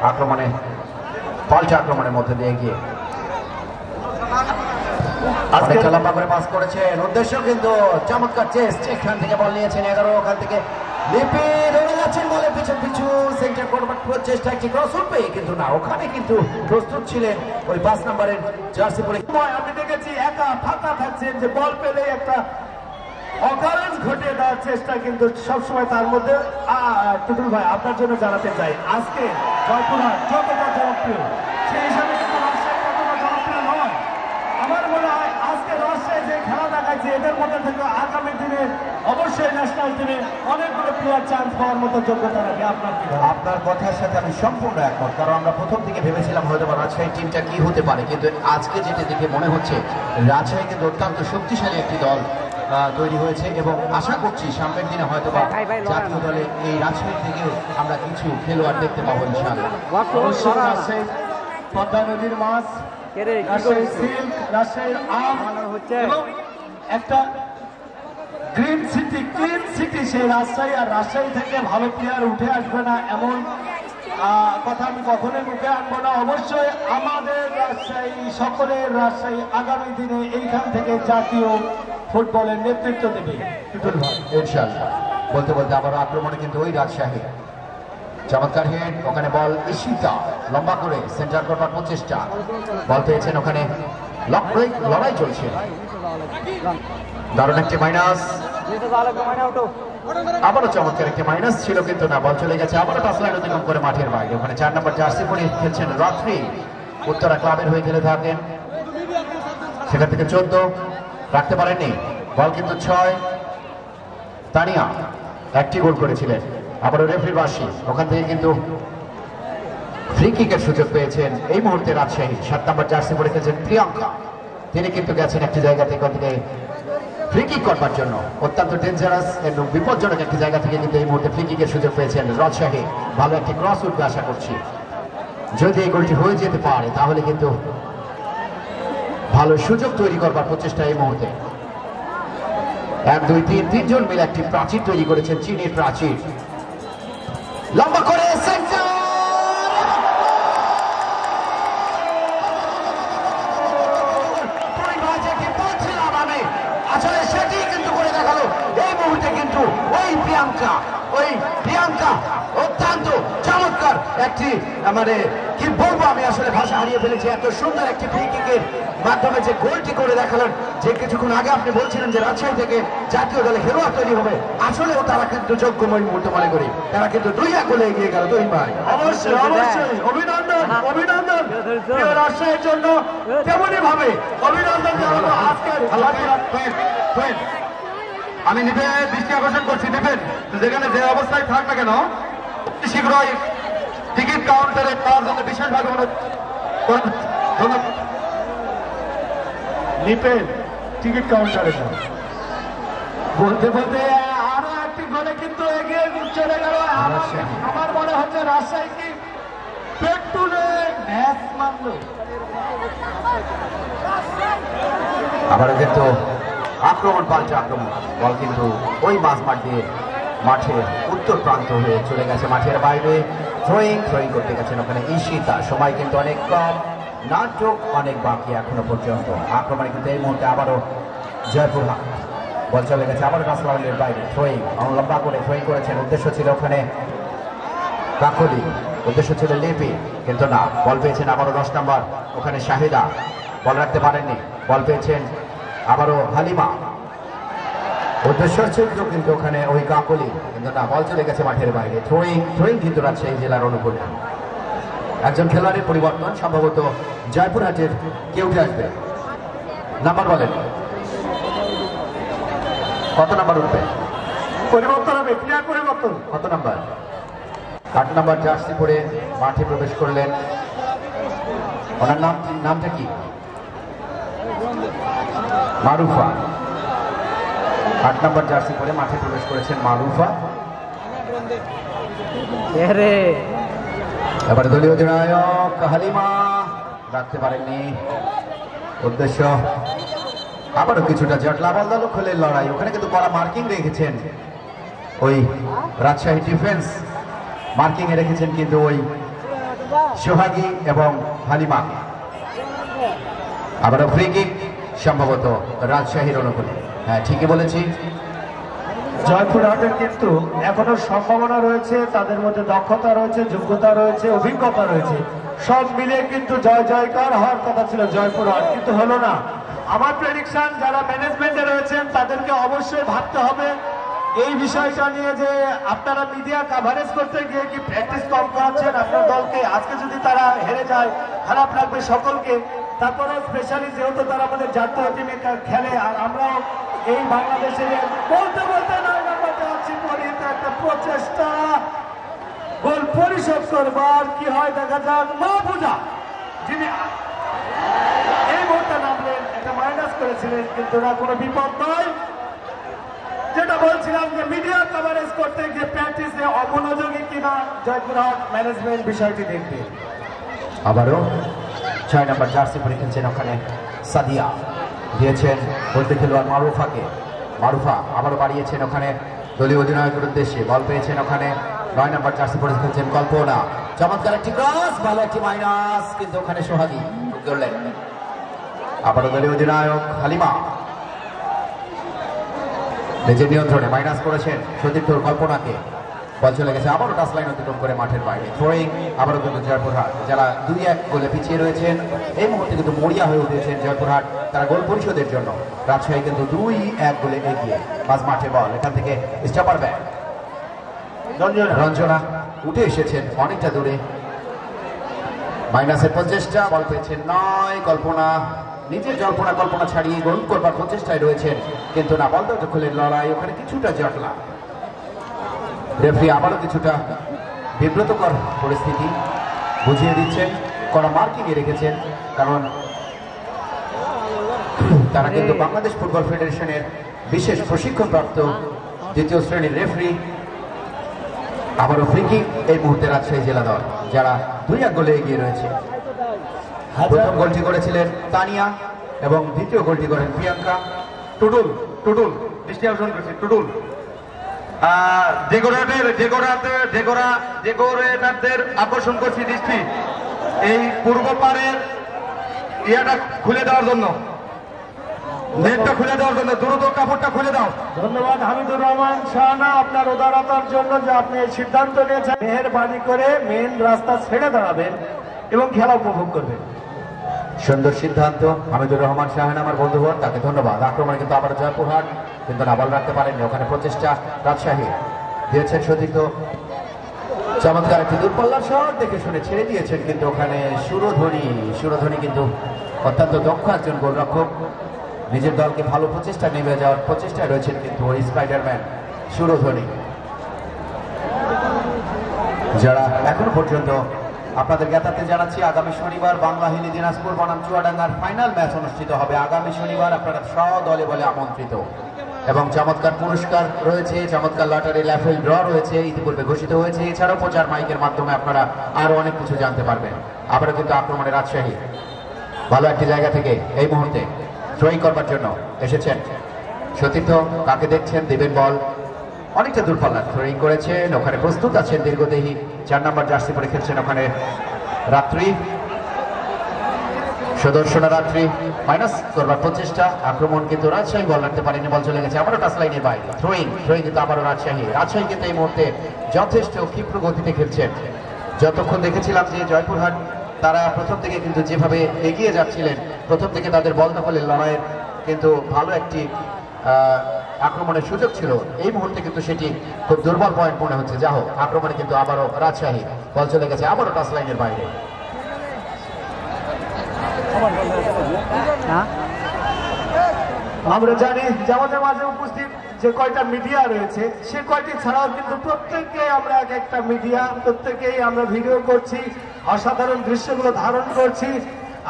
আক্রমণে পাল্টা আক্রমণের মধ্যে দিয়ে গিয়ে অনেকটা লম্বা করে পাস করেছেন। উদ্দেশ্য কিন্তু চমৎকার চেস্ট, এখান থেকে বল নিয়েছেন 11, ওখান থেকে লিপি ধরে যাচ্ছেন বলে পিছন পিছু সেন্টার করবার প্রচেষ্টা, একটি ক্রস উঠবে, কিন্তু না, ওখানে কিন্তু প্রস্তুত ছিলেন ওই 5 নম্বরের জার্সি পরে। আমি দেখেছি একা ফাঁকা থাকছেন, যে বল পেলে একটা অকারেন্স ঘটিয়ে দেওয়ার চেষ্টা কিন্তু সবসময় তার মধ্যে। টুটুল ভাই, আপনার জন্য জানাতে চাই আজকে জয়পুরহাট যতটা জনপ্রিয় সেই হিসাবে কিন্তু রাজশাহী ততটা জনপ্রিয় নয়। আমার মনে হয় আজকে রাজশাহী যে খেলা দেখাচ্ছে এদের মধ্যে থেকে আগামী দিনে অবশ্যই ন্যাশনাল টিমে অনেকগুলো প্লেয়ার চান্স পাওয়ার মতো যোগ্যতা রাখে। আপনার কি? আপনার কথার সাথে আমি সম্পূর্ণ একমত, কারণ আমরা প্রথম দিকে ভেবেছিলাম হয়তো রাজশাহী টিমটা কি হতে পারে, কিন্তু আজকে যেটা দেখে মনে হচ্ছে রাজশাহী কিন্তু অত্যন্ত শক্তিশালী একটি দল তৈরি হয়েছে, এবং আশা করছি সামনের দিনে হয়তো বা জাতীয় দলে এই রাজশাহী থেকেও আমরা কিছু খেলোয়াড় দেখতে পাবো ইনশাআল্লাহ। অবশ্যই রাজশাহী পদ্মা নদীর মাছ, রাজশাহী সিল্ক, রাজশাহীর আম এবং একটা গ্রিন সিটি, ক্লিন সিটি সেই রাজশাহী। আর রাজশাহী থেকে ভালো প্লেয়ার উঠে আসবে না এমন কথা আমি কখনোই মুখে আনবো না। অবশ্যই আমাদের রাজশাহী, সকলের রাজশাহী আগামী দিনে এইখান থেকে জাতীয় ফুটবলের নেতৃত্ব দেবে ইনশাআল্লাহ। বলতে বলতে আবার আক্রমণে কিন্তু ওই রাজশাহী, চমৎকার হেড, ওখানে বল ঈশিতা লম্বা করে সেন্টার করবার প্রচেষ্টা, বল পেয়েছেন ওখানে, লড়াই চলছে, দারুণ একটি মাইনাস, আবারও চমৎকার একটি মাইনাস ছিল, কিন্তু না, বল চলে গেছে আবারও টাচ লাইন অতিক্রম করে মাঠের বাইরে। ওখানে 4 নম্বর জার্সি পরে খেলছেন রাত্রি, উত্তরা ক্লাবের হয়ে খেলে থাকেন, সেখান থেকে 14 রাখতে পারেননি, বল কিন্তু 6, তানিয়া একটি গোল করেছিলেন। আবারও রেফারি বাসি, ওখান থেকে কিন্তু ফ্রি কিকের সুযোগ পেয়েছেন এই মুহূর্তে রাজশাহী। 7 নম্বর জার্সি পরে খেলছেন প্রিয়াঙ্কা, তিনি কিন্তু গেছেন একটি জায়গা থেকে ফ্রি কিক করবার জন্য অত্যন্ত ডেঞ্জারাস এবং বিপজ্জনক একটি জায়গা থেকে কিন্তু এই মুহূর্তে ফ্রি কিকের সুযোগ পেয়েছেন রাজশাহী। ভালো একটি ক্রস উঠবে আশা করছি। যদি এই গোলটি হয়ে যেতে পারে তাহলে কিন্তু ভালো সুযোগ তৈরি করবার প্রচেষ্টা এই মুহূর্তে। 1 2 3 তিনজন মিলে একটি প্রাচীর তৈরি করেছেন, চীনের প্রাচীর। লম্বা করে আসলে সেটি কিন্তু করে দেখালো এই মুহূর্তে। কিন্তু ওই প্রিয়াঙ্কা অত্যন্ত চমৎকার একটি মানে কি বলবো, আমি আসলে ভাষা হারিয়ে ফেলেছি। এত সুন্দর একটি ফ্রি কিকের মাধ্যমে যে গোলটি করে দেখালেন, যে কিছুক্ষণ আগে আপনি বলছিলেন যে রাজশাহী থেকে জাতীয় দলে খেলোয়াড় তৈরি হবে, আসলেও তারা কিন্তু যোগ্যময় মুহূর্ত মনে করি। তারা কিন্তু 2-1 গোলে এগিয়ে গেল। তুই ভাই অবশ্যই অবশ্যই অভিনন্দন অভিনন্দন প্রিয় রাজশাহীর জন্য। তেমনি ভাবে অভিনন্দন জানাবো আজকের আমি নিবেন দৃষ্টি আকর্ষণ করছি। নিবেন যেখানে যে অবস্থায় থাক না কেন শীঘ্রই টিকিট কাউন্টারে পাওয়ার জন্য বিশেষভাবে ধন্যবাদ। লিপেন টিকিট কাউন্টারে বলতে বলতে আরো একটি গোলে কিন্তু এগিয়ে চলে গেল। আমার মনে হচ্ছে রাজশাহী কি পেট তুলে ম্যাচ মারল। আবারও কিন্তু আক্রমণ পাল্টে আক্রমণ। বল কিন্তু ওই মাঝমাঠ দিয়ে মাঠের উত্তর প্রান্ত হয়ে চলে গেছে মাঠের বাইরে। থ্রোয়িং করতে গেছেন ওখানে ঈশিতা। সময় কিন্তু অনেক কম, নাটক অনেক বাকি এখনো পর্যন্ত। আক্রমণে কিন্তু এই মুহূর্তে আবারও জয়পুরহাট। বল চলে গেছে আবারও রাসলাউলের বাইরে। লম্বা করে থ্রোয়িং করেছেন। উদ্দেশ্য ছিল ওখানে কাকলি, উদ্দেশ্য ছিল লেপি, কিন্তু না। বল পেয়েছেন আবারও 10 নম্বর ওখানে শাহিদা। বল রাখতে পারেননি। বল পেয়েছেন আবারও হালিমা। উদ্দেশ্য ছিল কিন্তু ওখানে ওই কাকলি, কিন্তু না। বল চলে গেছে মাঠের বাইরে। থ্রোয়িং কিন্তু রাজশাহী জেলার অনুকূলে। একজন খেলোয়াড়ের পরিবর্তন, সম্ভবত জয়পুরহাটের কেউ আসবে। নাম্বার বলেন, কত নাম্বার উঠবে? পরিবর্তন হবে, প্লেয়ার পরিবর্তন। কত নাম্বার? 8 নাম্বার জার্সি পরে মাঠে প্রবেশ করলেন। ওনার নামটা কি? মারুফা। 8 নাম্বার জার্সি পরে মাঠে প্রবেশ করেছেন মারুফা। এবারে দলীয় অধিনায়ক হালিমা রাখতে পারেননি। উদ্দেশ্য আবারও কিছুটা জটলা। বল দখলের লড়াই। ওখানে কিন্তু কড়া মার্কিং রেখেছেন ওই রাজশাহী ডিফেন্স। মার্কিং এ রেখেছেন কিন্তু ওই সোহাগী এবং হালিমা। আবারও ফ্রি কিক, সম্ভবত রাজশাহীর অনুকূলে। হ্যাঁ, ঠিকই বলেছি। জয়পুরহাটের কিন্তু এখনো সম্ভাবনা রয়েছে, তাদের মধ্যে দক্ষতা রয়েছে, যোগ্যতা রয়েছে, অভিজ্ঞতা রয়েছে। সব মিলে কিন্তু জয়কার হওয়ার কথা ছিল জয়পুরহাট, কিন্তু হলো না। আমার প্রেডিকশন, যারা ম্যানেজমেন্টে রয়েছেন তাদেরকে অবশ্যই ভাবতে হবে এই বিষয়টা নিয়ে, যে আপনারা মিডিয়া কাভারেজ করতে গিয়ে কি প্র্যাকটিস কম করাচ্ছেন আপনার দলকে। আজকে যদি তারা হেরে যায় খারাপ লাগবে সকলকে। তারপরে স্পেশালি যেহেতু তারা আমাদের জাতীয় টিমে খেলে, আর আমরাও এই বাংলাদেশের বলতে 9 নম্বরটা আছি পরিহিত একটা প্রচেষ্টা গোল পরিশোধ করবার কি হয় দেখা যাক। মাহফুজা যিনি এই মুহূর্তে নামলেন, একটা মাইনাস করেছিলেন, কিন্তু না, কোনো বিপদ নয়। যেটা বলছিলাম যে মিডিয়া কভারেজ করতে গিয়ে প্র্যাকটিসে অমনোযোগী কিনা জয়পুরহাট ম্যানেজমেন্ট বিষয়টি দেখবে। আবারও 6 নম্বর জার্সি পরে খেলছেন ওখানে সাদিয়া। দিয়েছেন বলতে খেলোয়াড় মারুফাকে। মারুফা আবারও বাড়িয়েছেন ওখানে দলীয় অধিনায়কের উদ্দেশ্যে। বল পেয়েছেন ওখানে 9 নম্বর জার্সি পরে খেলছেন কল্পনা। চমৎকার একটি ক্রস, ভালো একটি মাইনাস, কিন্তু ওখানে সোহাগী ধরলেন। আবারও দলীয় অধিনায়ক হালিমা নিজের নিয়ন্ত্রণে মাইনাস করেছেন সতীর্থর কল্পনাকে। বল চলে গেছে আবারও টাচ লাইন অতিক্রম করে মাঠের বাইরে। থ্রোয়িং আবারও কিন্তু জয়পুরহাট, যারা 2-1 গোলে পিছিয়ে রয়েছেন। এই মুহূর্তে কিন্তু মরিয়া হয়ে উঠেছেন জয়পুরহাট, তারা গোল পরিশোধের জন্য। রাজশাহী কিন্তু 2-1 গোলে এগিয়ে। মাঝ মাঠে বল, এখান থেকে স্টপার ব্যাক রঞ্জনা উঠে এসেছেন অনেকটা দূরে। মাইনাসের প্রচেষ্টা, বল পেয়েছেন 9 কল্পনা। নিজের কল্পনা ছাড়িয়ে গোল করবার প্রচেষ্টায় রয়েছেন, কিন্তু না। বল দখলের লড়াই, ওখানে কিছুটা জটলা। রেফারি আবারও কিছুটা বিব্রতকর পরিস্থিতি বুঝিয়ে দিচ্ছেন। কোনো মার্কিং এ রেখেছেন, কারণ তারা কিন্তু বাংলাদেশ ফুটবল ফেডারেশনের বিশেষ প্রশিক্ষণপ্রাপ্ত দ্বিতীয় শ্রেণীর রেফারি। আবারও ফ্রি কিক এই মুহূর্তে রাজশাহী জেলা দল, যারা 2-1 গোলে এগিয়ে রয়েছে। প্রথম গোলটি করেছিলেন তানিয়া এবং দ্বিতীয় গোলটি করেন প্রিয়াঙ্কা। টুডুল টুডুল দৃষ্টি আকর্ষণ করছি, টুডুল ডেকোরেটরদের আকর্ষণ করছি দৃষ্টি, এই পূর্ব পাড়ের ইয়াটা খুলে দেওয়ার জন্য, নেটটা খুলে দেওয়ার জন্য, দ্রুত কাপড়টা খুলে দাও। ধন্যবাদ হামিদুর রহমান শাহানা আপনার উদারতার জন্য যে আপনি এই সিদ্ধান্ত নিয়েছেন। মেহেরবানি করে মেন রাস্তা ছেড়ে দাঁড়াবেন এবং খেলা উপভোগ করবেন। সুন্দর সিদ্ধান্ত হামিদুর রহমান শাহানা আমার বন্ধু হন, তাকে ধন্যবাদ। আক্রমণে কিন্তু আবার জয়পুরহাট কিন্তু না বল রাখতে পারেননি, ওখানে প্রচেষ্টা রাজশাহী দিয়েছেন সতীর্থ, চমৎকার একটি দূরপাল্লার শট দেখে শুনে ছেড়ে দিয়েছেন, কিন্তু ওখানে সুরধ্বনি কিন্তু অত্যন্ত দক্ষ একজন গোলরক্ষক, নিজের দলকে ভালো প্রচেষ্টা নেমে যাওয়ার প্রচেষ্টায় রয়েছেন কিন্তু ওই স্পাইডারম্যান সুরধ্বনি, যারা এখনো পর্যন্ত আপনাদের জ্ঞাতার্থে জানাচ্ছি আগামী শনিবার বাংলাহিলি দিনাজপুর বনাম চুয়াডাঙ্গার ফাইনাল ম্যাচ অনুষ্ঠিত হবে। আগামী শনিবার আপনারা দলে বলে আমন্ত্রিত এবং চমৎকার পুরস্কার রয়েছে, চমৎকার লটারি র্যাফেল ড্র রয়েছে, ইতিপূর্বে ঘোষিত হয়েছে। এছাড়াও প্রচার মাইকের মাধ্যমে আপনারা আরো অনেক কিছু জানতে পারবেন। আবারও কিন্তু আক্রমণে রাজশাহী ভালো একটি জায়গা থেকে এই মুহূর্তে থ্রোয়িং করবার জন্য এসেছেন সতীর্থ, কাকে দেখছেন দিবেন বল, অনেকটা দূরপাল্লা থ্রোয়িং করেছেন, ওখানে প্রস্তুত আছেন দীর্ঘদেহী 4 নম্বর জার্সি পরে খেলছেন ওখানে রাত্রি, সুদর্শনা রাত্রি মাইনাস করবার প্রচেষ্টা, আক্রমণ কিন্তু রাজশাহী বল রাখতে পারেনি, বল চলে গেছে আবারও টাচ লাইনের বাইরে, থ্রোয়িং কিন্তু আবারও রাজশাহী কিন্তু এই মুহূর্তে যথেষ্ট ক্ষিপ্র গতিতে খেলছেন। যতক্ষণ দেখেছিলাম যে জয়পুরহাট তারা প্রথম থেকে কিন্তু যেভাবে এগিয়ে যাচ্ছিলেন, প্রথম থেকে তাদের বল দখলের লড়াইয়ের কিন্তু ভালো একটি আক্রমণের সুযোগ ছিল, এই মুহূর্তে কিন্তু সেটি খুব দুর্বল পয়েন্ট মনে হচ্ছে। যা হোক আক্রমণে কিন্তু আবারও রাজশাহী, বল চলে গেছে আবারও টাচ লাইনের বাইরে। আমরা জানি যে আমাদের মাঝে উপস্থিত যে কয়টা মিডিয়া রয়েছে সে কয়টি ছাড়াও কিন্তু প্রত্যেককে আমরা এক একটা মিডিয়া, প্রত্যেকেই আমরা ভিডিও করছি, অসাধারণ দৃশ্যগুলো ধারণ করছি।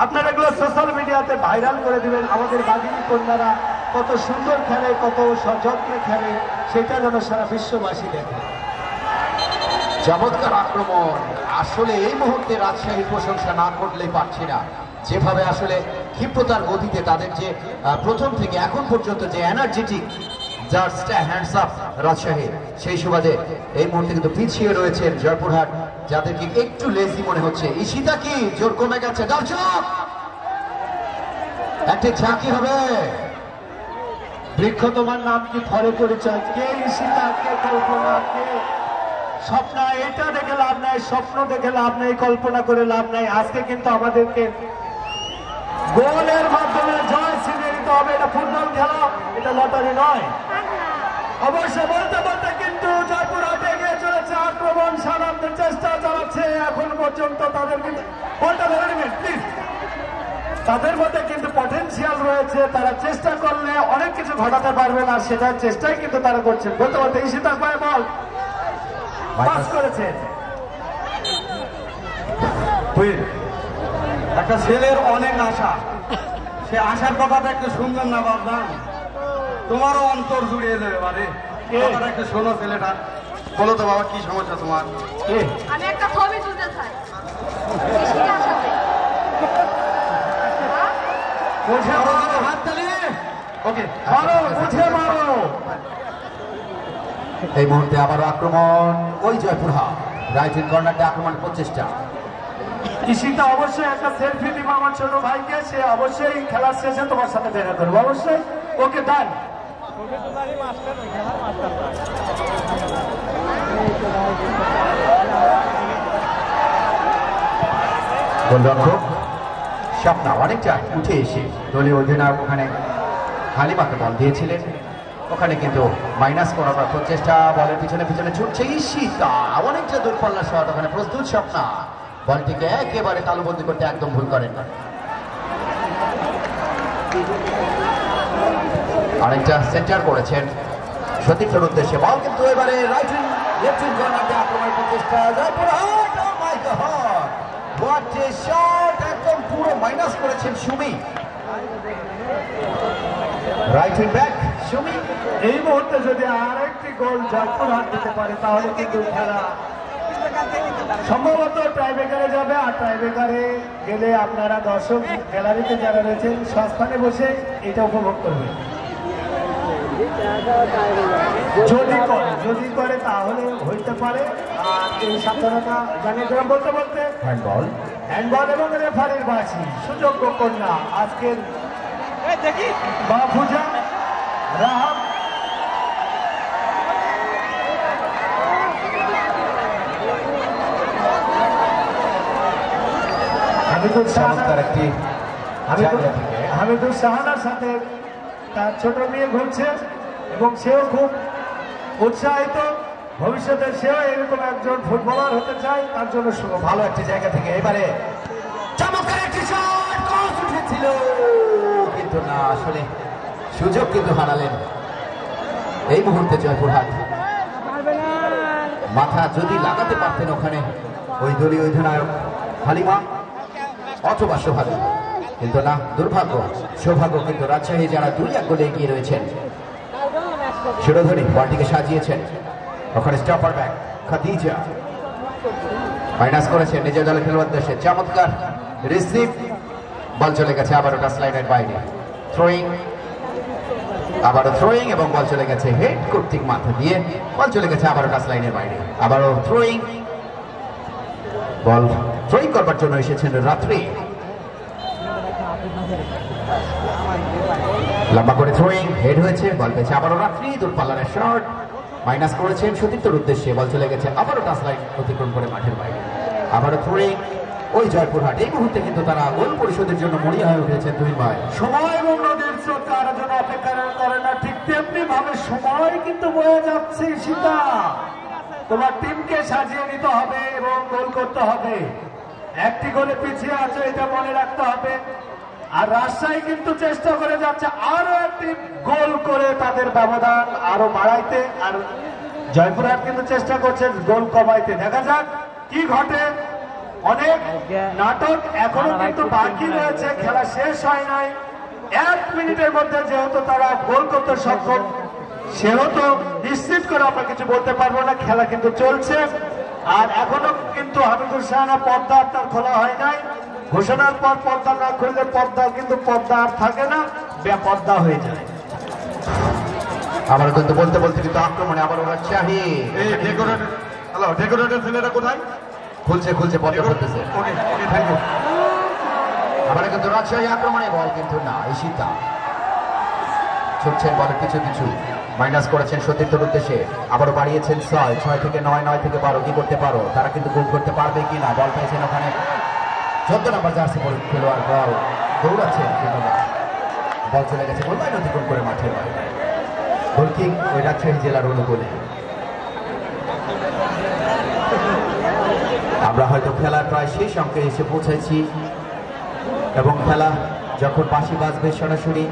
আপনারা এগুলো সোশ্যাল মিডিয়াতে ভাইরাল করে দিবেন। আমাদের বাঘিনী কন্যারা কত সুন্দর খেলে, কত সযত্নে খেলে, সেটা যেন সারা বিশ্ববাসী দেখে। চমৎকার আক্রমণ, আসলে এই মুহূর্তে রাজশাহীর প্রশংসা না করলেই পারছি না, যেভাবে আসলে ক্ষিপ্রতার গতিতে তাদের যে প্রথম থেকে এখন পর্যন্ত যে এনার্জেটিক হ্যান্ডস আপ রাজশাহী, সেই সুবাদে এই মুহূর্তে কিন্তু পিছিয়ে রয়েছেন জয়পুরহাট, যাদেরকে একটু লেজি মনে হচ্ছে। ঈশিতা কি জোর কমে গেছে, দর্শক একটি ঝাঁকি হবে। বৃক্ষ তোমার নাম কি থরে পরিচয়, কে ঈশিতা, কে কল্পনা, কে স্বপ্ন, এটা দেখে লাভ নাই, স্বপ্ন দেখে লাভ নাই, কল্পনা করে লাভ নাই। আজকে কিন্তু আমাদেরকে গোলের মাধ্যমে জয় ছিনিয়ে নিতে হবে। এটা ফুটবল খেলা, এটা লটারি নয়। অবশ্য বলতে বলতে কিন্তু জয়পুরহাট এগিয়ে চলেছে, আক্রমণ সারানোর চেষ্টা চালাচ্ছে এখন পর্যন্ত। তাদের কিন্তু বলটা ধরে নেবেন প্লিজ, তাদের মধ্যে কিন্তু পটেনশিয়াল রয়েছে, তারা চেষ্টা করলে অনেক কিছু ঘটাতে পারবেন, আর সেটার চেষ্টাই কিন্তু তারা করছেন। বলতে বলতে ঈশিতার পায়ে বল পাস করেছেন। একটা ছেলের অনেক আশা, সে আশার কথাটা একটু সুন্দর না বাবা, তোমারও অন্তর জুড়িয়ে যাবে। মানে কথাটা একটু শোনো, ছেলেটা বলো তো বাবা কি সমস্যা তোমার? আমি একটা ছবি তুলতে চাই। এই মুহূর্তে আবারও আক্রমণ, ওই জয়পুরহাট রাইট ইন কর্নারটা আক্রমণের প্রচেষ্টা। ঈশিতা অবশ্যই একটা সেলফি দিব আমার ছোট ভাইকে, সে অবশ্যই খেলার শেষে তোমার সাথে দেখা করবো, অবশ্যই। ওকে ডান। গোলরক্ষক স্বপ্না অনেকটা উঠে এসে দলীয় অধিনায়ক ওখানে হালিমাকে বল দিয়েছিলেন, ওখানে কিন্তু মাইনাস করার প্রচেষ্টা, বলের পিছনে পিছনে ছুটছে ঈশিতা, অনেকটা দূরপাল্লা শট, ওখানে প্রস্তুত স্বপ্না, বলটিকে একেবারে তালুবন্দি করতে একদম ভুল করেন না। আরেকটা সেন্টার করেছেন সতীর্থের উদ্দেশ্যে, বল কিন্তু এবারে রাইট উইং লেফট উইং কর্নারে আক্রমণের প্রচেষ্টা, Joypurhat, oh my god what a shot, একদম পুরো মাইনাস করেছেন Sumi. Right wing back Sumi এই মুহূর্তে যদি আরেকটি গোল জয়পুরহাট দিতে পারে তাহলে কিন্তু খেলা সম্ভবত টাইব্রেকারে যাবে। আর টাইব্রেকারে গেলে আপনারা দর্শক গ্যালারিতে যারা রয়েছেন সস্থানে বসে এটা উপভোগ করবেন। যদি করে তাহলে হইতে পারে। আর এই সাবধানতা জানিয়ে দিলাম বলতে বলতে হ্যান্ডবল এবং রেফারির বাসি সুযোগ্য কন্যা আজকের বাফুজা রাহাম হামিদুল সাহানার সাথে তার ছোট মেয়ে ঘুরছে এবং সেও খুব উৎসাহিত। ভবিষ্যতে সেও এরকম একজন ফুটবলার হতে চায়, তার জন্য শুভ। ভালো একটি জায়গা থেকে এবারে চমৎকার একটি শট ক্রস উঠেছিল, কিন্তু না, আসলে সুযোগ কিন্তু হারালেন এই মুহূর্তে জয়পুরহাট। মাথা যদি লাগাতে পারতেন ওখানে ওই দলীয় অধিনায়ক হালিমা অথবা সৌভাগ্য, কিন্তু না, দুর্ভাগ্য। সৌভাগ্য কিন্তু রাজশাহী যারা 2-1 গোলে এগিয়ে রয়েছেন। শিরোধনী বলটিকে সাজিয়েছেন, ওখানে স্টপার ব্যাক খাদিজা মাইনাস করেছেন নিজের দলের খেলোয়াড়দের দেশে। চমৎকার রিসিভ, বল চলে গেছে আবারও টাচ লাইনের বাইরে। থ্রোয়িং, আবারও থ্রোয়িং এবং বল চলে গেছে হেড কর্তৃক মাথা দিয়ে, বল চলে গেছে আবারও টাচ লাইনের বাইরে। আবারও থ্রোয়িং, বল থ্রোয়িং করবার জন্য এসেছেন রাত্রি। লম্বা করে থ্রোয়িং, হেড হয়েছে, বল পেয়েছে আবারও রাত্রি। দূরপাল্লার শট মাইনাস করেছেন সতীর্থর উদ্দেশ্যে, বল চলে গেছে আবারও টাচ লাইন অতিক্রম করে মাঠের বাইরে। আবারও থ্রোয়িং, ওই জয়পুরহাট এই মুহূর্তে কিন্তু তারা গোল পরিশোধের জন্য মরিয়া হয়ে উঠেছেন। তুই ভাই সময় এবং নদীর স্রোত কারোর জন্য অপেক্ষা করে না, ঠিক তেমনি ভাবে সময় কিন্তু বয়ে যাচ্ছে। সীতা, তোমার টিমকে সাজিয়ে নিতে হবে এবং গোল করতে হবে। একটি গোলে পিছিয়ে আছে, এটা মনে রাখতে হবে। আর রাজশাহী কিন্তু চেষ্টা করে যাচ্ছে আরো একটি গোল করে তাদের ব্যবধান আরো বাড়াইতে, আর জয়পুরহাট কিন্তু চেষ্টা করছে গোল কমাইতে। দেখা যাক কি ঘটে। অনেক নাটক এখনো কিন্তু বাকি রয়েছে, খেলা শেষ হয় নাই। 1 মিনিটের মধ্যে যেহেতু তারা গোল করতে সক্ষম, সেহেতু নিশ্চিত করে আমরা কিছু বলতে পারবো না। খেলা কিন্তু চলছে, আর এখনো কিন্তু হামিদুল সাহানা পর্দা আপনার খোলা হয় নাই। ঘোষণার পর পর্দা না খুললে পর্দা কিন্তু পর্দা আর থাকে না, বেপর্দা হয়ে যায়। আবার কিন্তু বলতে বলতে কিন্তু আক্রমণে আবার রাজশাহী। হ্যালো, ডেকোরেটর ছেলেটা কোথায়? খুলছে পর্দা করতেছে। আবার কিন্তু রাজশাহী আক্রমণে, বল কিন্তু না, ঈশিতা ছুটছেন বলের কিছু মাইনাস করেছেন সতীর্থর উদ্দেশ্যে। আবারও বাড়িয়েছেন 6 থেকে 9, 9 থেকে 12। কি করতে পারো, তারা কিন্তু গোল করতে পারবে কিনা। বল পেয়েছেন ওখানে 14 নম্বর জার্সি পরে খেলোয়াড়, বল দৌড়াচ্ছেন, কিন্তু বল চলে গেছে গোল লাইন অতিক্রম করে মাঠের বাইরে। গোল কিক ওই রাজশাহী জেলার অনুকূলে। আমরা হয়তো খেলার প্রায় শেষ অঙ্কে এসে পৌঁছেছি, এবং খেলা যখন বাঁশি বাজবে সরাসরি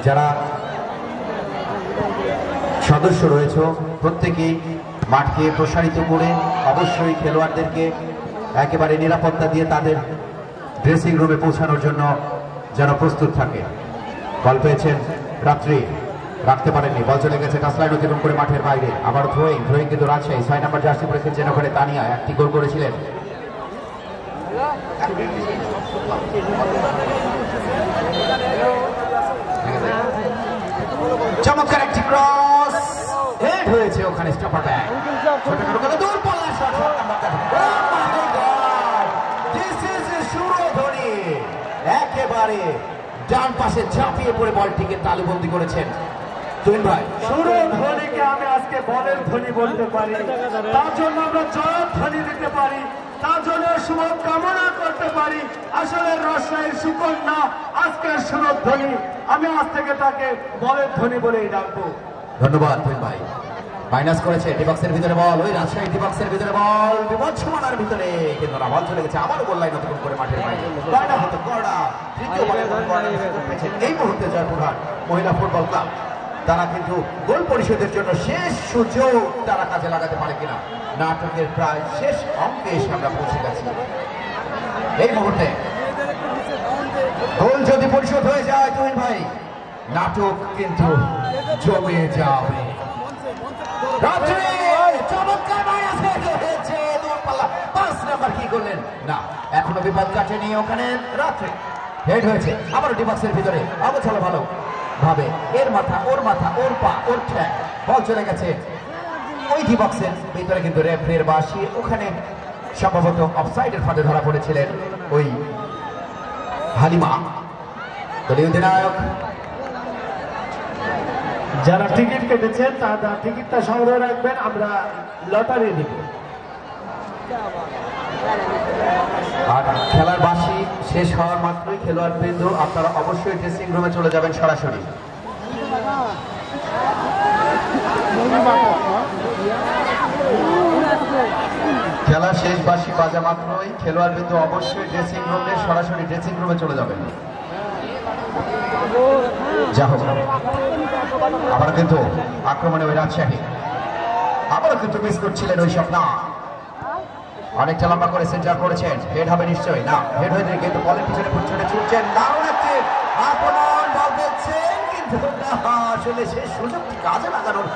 যারা সদস্য রয়েছে প্রত্যেকেই মাঠকে প্রসারিত করে অবশ্যই খেলোয়াড়দেরকে একেবারে নিরাপত্তা দিয়ে তাদের ড্রেসিং রুমে পৌঁছানোর জন্য যেন প্রস্তুত থাকে। বল পেয়েছেন রাত্রি, রাখতে পারেননি, বল চলে গেছে টাচলাইন অতিক্রম করে মাঠের বাইরে। আবার থ্রোয়িং কিন্তু রাজশাহী 6 নম্বর জার্সি পরে খেলছেন ওখানে তানিয়া, একটি গোল করেছিলেন। চমৎকার একটি ক্রস, হেড হয়েছে ওখানে স্টপার ব্যাক। ছোট দূর পাল্লা শট, সুরধনী একেবারে ডান পাশে ঝাঁপিয়ে পড়ে বলটিকে তালুবন্দি করেছেন তুহিন ভাই। সুরধনীকে আমি আজকে বলের ধ্বনি বলতে পারি, তার জন্য আমরা জয়ের ধ্বনি দিতে পারি, তার জন্য শুভ কামনা করতে পারি। আসলে রাজশাহীর সুকন্যা আজকের সুরধ্বনি, আমি আজ থেকে তাকে বলের ধ্বনি বলেই ডাকবো। ধন্যবাদ তুহিন ভাই। মাইনাস করেছে ডিবক্সের ভিতরে বল, ওই রাজশাহী ডিবক্সের ভিতরে বল, বিপদসীমানার ভিতরে, কিন্তু না, বল চলে গেছে আবারও গোল লাইন অতিক্রম করে মাঠের বাইরে। কয়টা হতো কড়া, তৃতীয় বলে এই মুহূর্তে জয়পুরহাট মহিলা ফুটবল ক্লাব তারা কিন্তু গোল পরিশোধের জন্য শেষ সুযোগ তারা কাজে লাগাতে পারে কিনা। নাটকের প্রায় শেষ অঙ্কে এসে আমরা পৌঁছে গেছি। এই মুহূর্তে গোল যদি পরিশোধ হয়ে যায় তুহিন ভাই, নাটক কিন্তু জমে যাবে। রাত্রে চমৎকার মাইনাস হয়েছে দূরপাল্লা 5 নাম্বার কি করলেন না, এখনো বিপদ কাটেনি ওখানে। রাত্রে হেড হয়েছে আবার ডিবক্সের ভিতরে অবচলো ভালো ভাবে, এর মাথা ওর মাথা ওর পা ওর ঠ্যাং, বল চলে গেছে ওই ডিবক্সের ভিতরে। কিন্তু রেফারির বাঁশি ওখানে সম্ভবত অফসাইডের ফাঁদে ধরা পড়েছিলেন ওই হালিমা, দলীয় অধিনায়ক। যারা টিকিট কেটেছেন তারা টিকিটটা সংগ্রহ রাখবেন, আমরা লটারি দিব। আর খেলার বাঁশি শেষ হওয়ার মাত্রই খেলোয়াড় বৃন্দ আপনারা অবশ্যই ড্রেসিং রুমে চলে যাবেন সরাসরি। খেলা শেষ বাঁশি বাজা মাত্রই খেলোয়াড় বৃন্দ অবশ্যই ড্রেসিং রুমে সরাসরি ড্রেসিং রুমে চলে যাবেন। যা হোক আবার কিন্তু আক্রমণে ওই রাজশাহী আবারও কিন্তু মিস করছিলেন ওই স্বপ্না, অনেকটা লম্বা করে সেন্টার করেছেন, হেড হবে নিশ্চয়ই না, হেড হয়ে কিন্তু বলের পিছনে ফুটছুটে ছুটছেন, দারুণ একটি আক্রমণ বল পেয়েছেন কিন্তু আসলে সেই সুযোগটি কাজে লাগানোর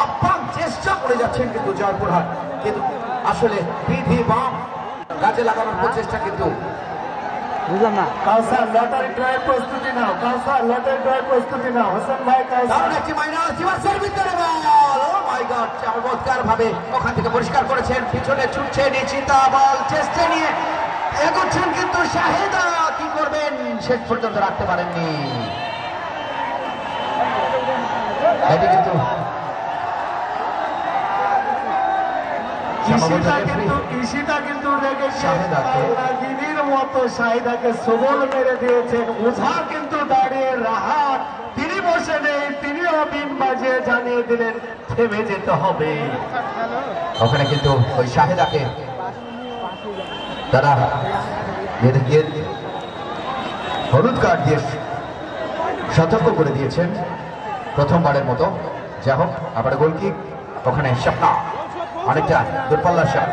আপ্রাণ চেষ্টা করে যাচ্ছেন কিন্তু জয়পুরহাট, কিন্তু আসলে বিধি বাম কাজে লাগানোর প্রচেষ্টা কিন্তু বুঝলাম না। কাউসার লটারি ড্রয়ের প্রস্তুতি নাও, কাউসার লটারি ড্রয়ের প্রস্তুতি নাও। হোসেন ভাই কাউসার একটি মাইনাস দিবাসের ভিতরে বল, ও মাই গড, চমৎকার ভাবে ওখান থেকে পরিষ্কার করেছেন, পিছনে ছুটছেন নিশ্চিতা বল চেষ্টা নিয়ে এগোচ্ছেন কিন্তু শাহিদা কি করবেন শেষ পর্যন্ত রাখতে পারেননি। এটি কিন্তু ঈশিতা কিন্তু শাহিদার মতো শাহিদাকে সবল মেরে দিয়েছেন। ওঝা কিন্তু দাঁড়িয়ে রাহাত, তিনি বসে নেই, তিনিও বিন বাজিয়ে জানিয়ে দিলেন থেমে যেতে হবে। ওখানে কিন্তু ওই শাহিদাকে তারা হলুদ কার্ড দিয়ে সতর্ক করে দিয়েছেন প্রথমবারের মতো। যা হোক আবার গোলকিক, ওখানে স্বপ্না অনেকটা দূরপাল্লার শট,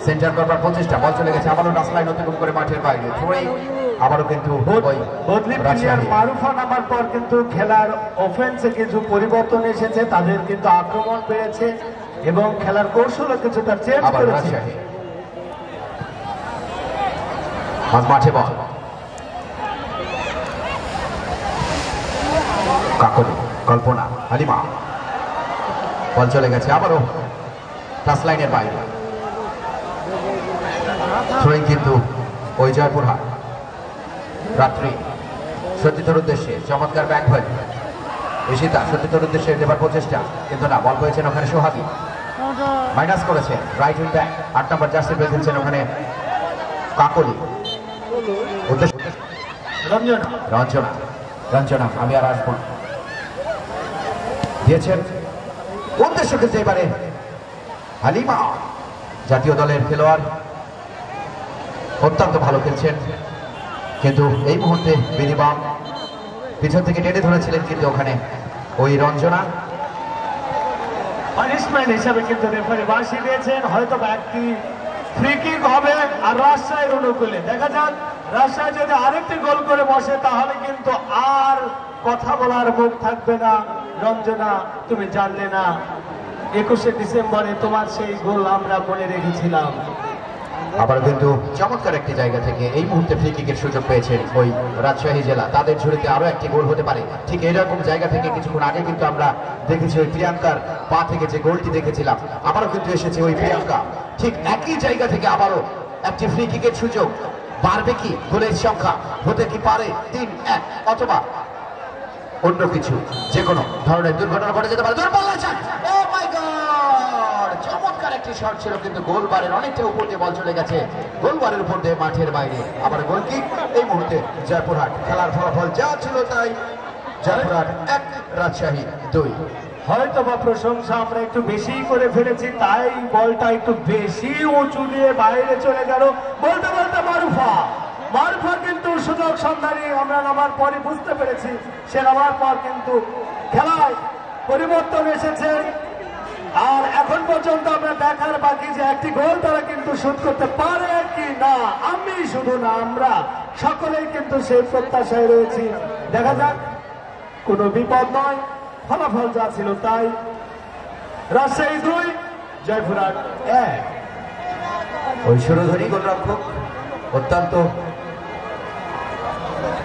সেন্টার করবার প্রচেষ্টা, বল চলে গেছে আবারও রাস্তায় নতুন করে মাঠের বাইরে থ্রোয়িং, আবারও কিন্তু বদলি প্লেয়ার মারুফা নামার পর কিন্তু খেলার অফেন্সে কিছু পরিবর্তন এসেছে, তাদের কিন্তু আক্রমণ বেড়েছে এবং খেলার কৌশলও কিছুটা চেঞ্জ করেছে। মাঠে বল কাকলি কল্পনা হালিমা, বল চলে গেছে আবারও টাচ লাইনের বাইরে, থ্রোয়িং কিন্তু ওই জয়পুরহাট। রাত্রি সত্যিতর উদ্দেশ্যে চমৎকার ব্যাক হয়, ঈশিতা সত্যিতর উদ্দেশ্যে দেবার প্রচেষ্টা কিন্তু না, বল পেয়েছেন ওখানে সোহাগী, মাইনাস করেছে রাইট উইং ব্যাক 8 নম্বর জার্সি পেয়েছেন ওখানে কাকলি, রঞ্জনা রঞ্জনা আমি আর আসবো দিয়েছেন উদ্দেশ্য কিন্তু এবারে হালিমা, জাতীয় দলের খেলোয়াড়, অত্যন্ত ভালো খেলছেন কিন্তু এই মুহূর্তে বিনিবাম পিছন থেকে টেনে ধরেছিলেন কিন্তু ওখানে ওই রঞ্জনা। পানিশমেন্ট হিসাবে কিন্তু রেফারি বাঁশি দিয়েছেন, হয়তো একটি ফ্রি কিক হবে আর রাজশাহীর অনুকূলে। দেখা যাক রাজশাহী যদি আরেকটি গোল করে বসে তাহলে কিন্তু আর কথা বলার মুখ থাকবে না। রঞ্জনা তুমি জানলে না 21শে ডিসেম্বরে তোমার সেই গোল আমরা মনে রেখেছিলাম। আবার কিন্তু চমৎকার একটি জায়গা থেকে এই মুহূর্তে ফ্রি কিকের সুযোগ পেয়েছেন ওই রাজশাহী জেলা, তাদের ঝুড়িতে আরো একটি গোল হতে পারে। ঠিক এরকম জায়গা থেকে কিছুক্ষণ আগে কিন্তু আমরা দেখেছি ওই প্রিয়াঙ্কার পা থেকে যে গোলটি দেখেছিলাম, আবারও কিন্তু এসেছে ওই প্রিয়াঙ্কা, ঠিক একই জায়গা থেকে আবারও একটি ফ্রি কিকের সুযোগ। বাড়বে কি গোলের সংখ্যা, হতে কি পারে 3-1 অথবা অন্য কিছু, যে কোনো ধরনের দুর্ঘটনা ঘটে যেতে পারে। ও মাই গড, চমৎকার একটি শট ছিল কিন্তু গোলবারের অনেকটা উপর দিয়ে বল চলে গেছে, গোলবারের উপর দিয়ে মাঠের বাইরে। আবার গোল কিক এই মুহূর্তে জয়পুরহাট, খেলার ফলাফল যা ছিল তাই, জয়পুরহাট 1 রাজশাহী 2। হয়তো বা প্রশংসা আমরা একটু বেশি করে ফেলেছি, তাই বলটা একটু বেশি উঁচু দিয়ে বাইরে চলে গেল। বলতে বলতে মারুফা কিন্তু সুযোগ সন্ধানী, আমরা নামার পরে বুঝতে পেরেছি সে নামার পর কিন্তু খেলায় পরিবর্তন এসেছে। আর এখন পর্যন্ত আমরা দেখার বাকি যে একটি গোল তারা কিন্তু শোধ করতে পারে কি না। আমি শুধু না, আমরা সকলেই কিন্তু সেই প্রত্যাশায় রয়েছি। দেখা যাক কোনো বিপদ নয়, ফলাফল যা ছিল তাই। রাজশাহী 2, জয়পুরহাট 1। ওই সুরধনী গোলরক্ষক অত্যন্ত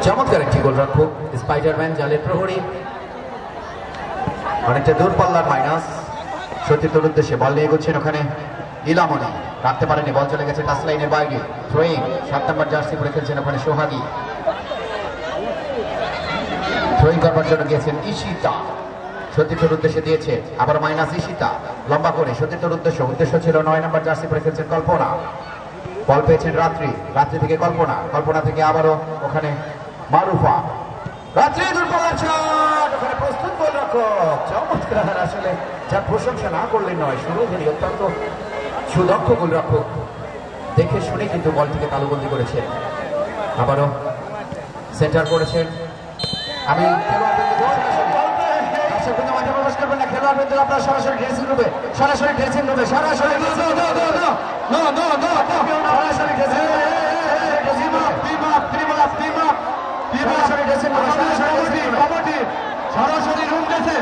চমৎকার একটি গোলরক্ষক, স্পাইডারম্যান, জালের প্রহরী, অনেকটা দূর পাল্লার মাইনাস। সতীর্থর উদ্দেশ্যে বল নিয়ে এগোচ্ছেন ওখানে ইলামনি, রাখতে পারেনি, বল চলে গেছে টাচ লাইনের বাইরে। থ্রোয়িং 7 নম্বর জার্সি পরে খেলছেন ওখানে সোহাগী। থ্রোয়িং করবার জন্য গিয়েছেন ঈশিতা, সতীর্থর উদ্দেশ্যে দিয়েছে, আবার মাইনাস ঈশিতা, লম্বা করে সতীর্থর উদ্দেশ্য ছিল 9 নম্বর জার্সি পরে খেলছেন কল্পনা। বল পেয়েছেন রাত্রি থেকে কল্পনা থেকে আবারও ওখানে মারুফা। রাত্রি দূরপাল্লার শট, ওখানে প্রস্তুত গোলরক্ষক, চমৎকার, আসলে যার প্রশংসা না করলে নয়। সুরধনী অত্যন্ত সুদক্ষ গোলরক্ষক, দেখে শুনে কিন্তু বলটিকে তালুবন্দি করেছেন। আবারও সেন্টার করেছেন। আমি মাঠে প্রবেশ করবেন না, খেলোয়াড় বিন্দু আপনার সরাসরি ড্রেসিং রুমে, সরাসরি ড্রেসিং রুমে, সরাসরি ড্রেসিং রুমে, সরাসরি রুম গেছে,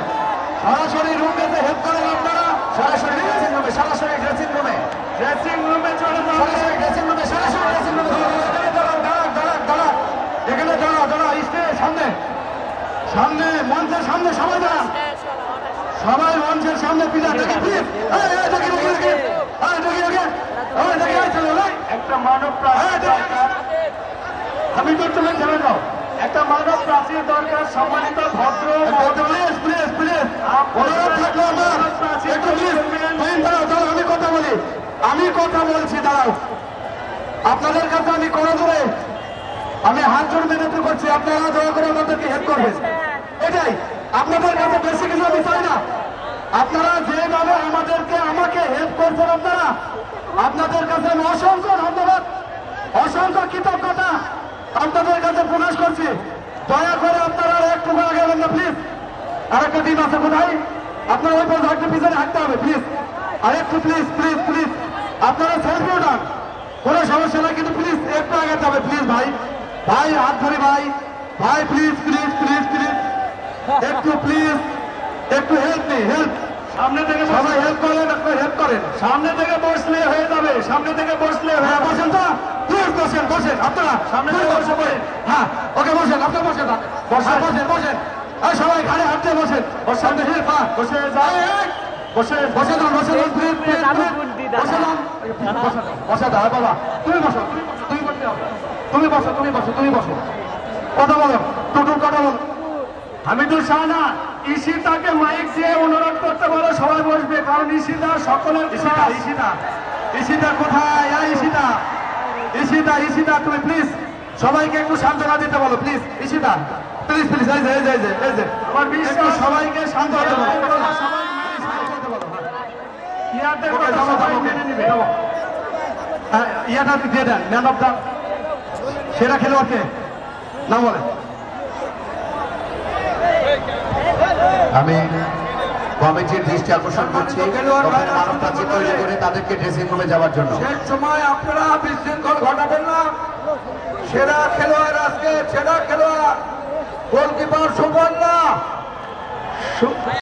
সরাসরি রুম গেছে, হেল্প করেন আপনারা, সরাসরি ড্রেসিং রুমে, সরাসরি ড্রেসিং রুমে, ড্রেসিং রুমে চলে যান, সরাসরি ড্রেসিং রুমে, সরাসরি ড্রেসিং রুমে। দাঁড়া, এখানে দাঁড়া, স্টেজের সামনে, সামনে মঞ্চের সামনে সবাই দাঁড়ান, সবাই মঞ্চের সামনে পিলা দেখে প্লিজ। একটা মানব আমি তো তুমি ছেড়ে দাও, একটা মানব প্রাচীর দরকার, সম্মানিত ভদ্র আমি কথা বলছি, দাঁড়াও। আপনাদের কাছে আমি কোনো দূরে আমি হাত জোড় বিনতি করছি, আপনারা দয়া করে আমাদেরকে হেল্প করবেন, এটাই আপনাদের কাছে, বেশি কিছু আমি চাই না। আপনারা যেভাবে আমাকে হেল্প করছেন, আপনাদের কাছে আমি অসংখ্য ধন্যবাদ, অসংখ্য কৃতজ্ঞতা আপনাদের কাছে প্রকাশ করছি। দয়া করে আপনারা একটু গেলেন না প্লিজ। আর একটা টিম আছে কোথায়, আপনারা ওই পর্যন্ত একটু পিছনে হাঁটতে হবে প্লিজ, আর একটু প্লিজ আপনারা সেলফি উঠান, কোনো সমস্যা নাই, কিন্তু প্লিজ একটু আগে যাবে প্লিজ। ভাই হাত ধরে, ভাই প্লিজ একটু হেল্প নেই, হেল্প সামনে থেকে সবাই হেল্প করেন, সামনে থেকে বসলে হয়ে যাবে, সামনে থেকে বসলে হয়ে বসেন তো, প্লিজ বসেন আপনারা, সামনে থেকে বসে পড়েন। হ্যাঁ ওকে বসেন, আপনার বসেন, সবাই ঘাড়ে হাঁটতে বসেন, সামনে হেল্প, বসে দাও বাবা, তুমি বসো, কথা বলো, কথা বলো। হামিদুল শাহানা, ঈশিতাকে মাইক দিয়ে অনুরোধ করতে বলো, সবাই বসবে, কারণ ঈশিতা সকলের। ঈশিতা কোথায়? ঈশিতা তুমি প্লিজ সবাইকে একটু সান্ত্বনা দিতে বলো, প্লিজ ঈশিতা, প্লিজ এই যে আমার বিশ্বাস, সবাইকে সান্ত্বনা দিতে বলো, ইয়াটা দিয়ে দেন, ম্যান অফ দ্য সেরা খেলোয়াড়কে নাম বলে। আমি কমিটির দৃষ্টি আকর্ষণ করছি মানব প্রাচীর তৈরি করে তাদেরকে ড্রেসিং রুমে যাওয়ার জন্য। শেষ সময় আপনারা বিশৃঙ্খল ঘটাবেন না। সেরা খেলোয়াড় আজকে, সেরা খেলোয়াড় গোলকিপার সুবর্ণা।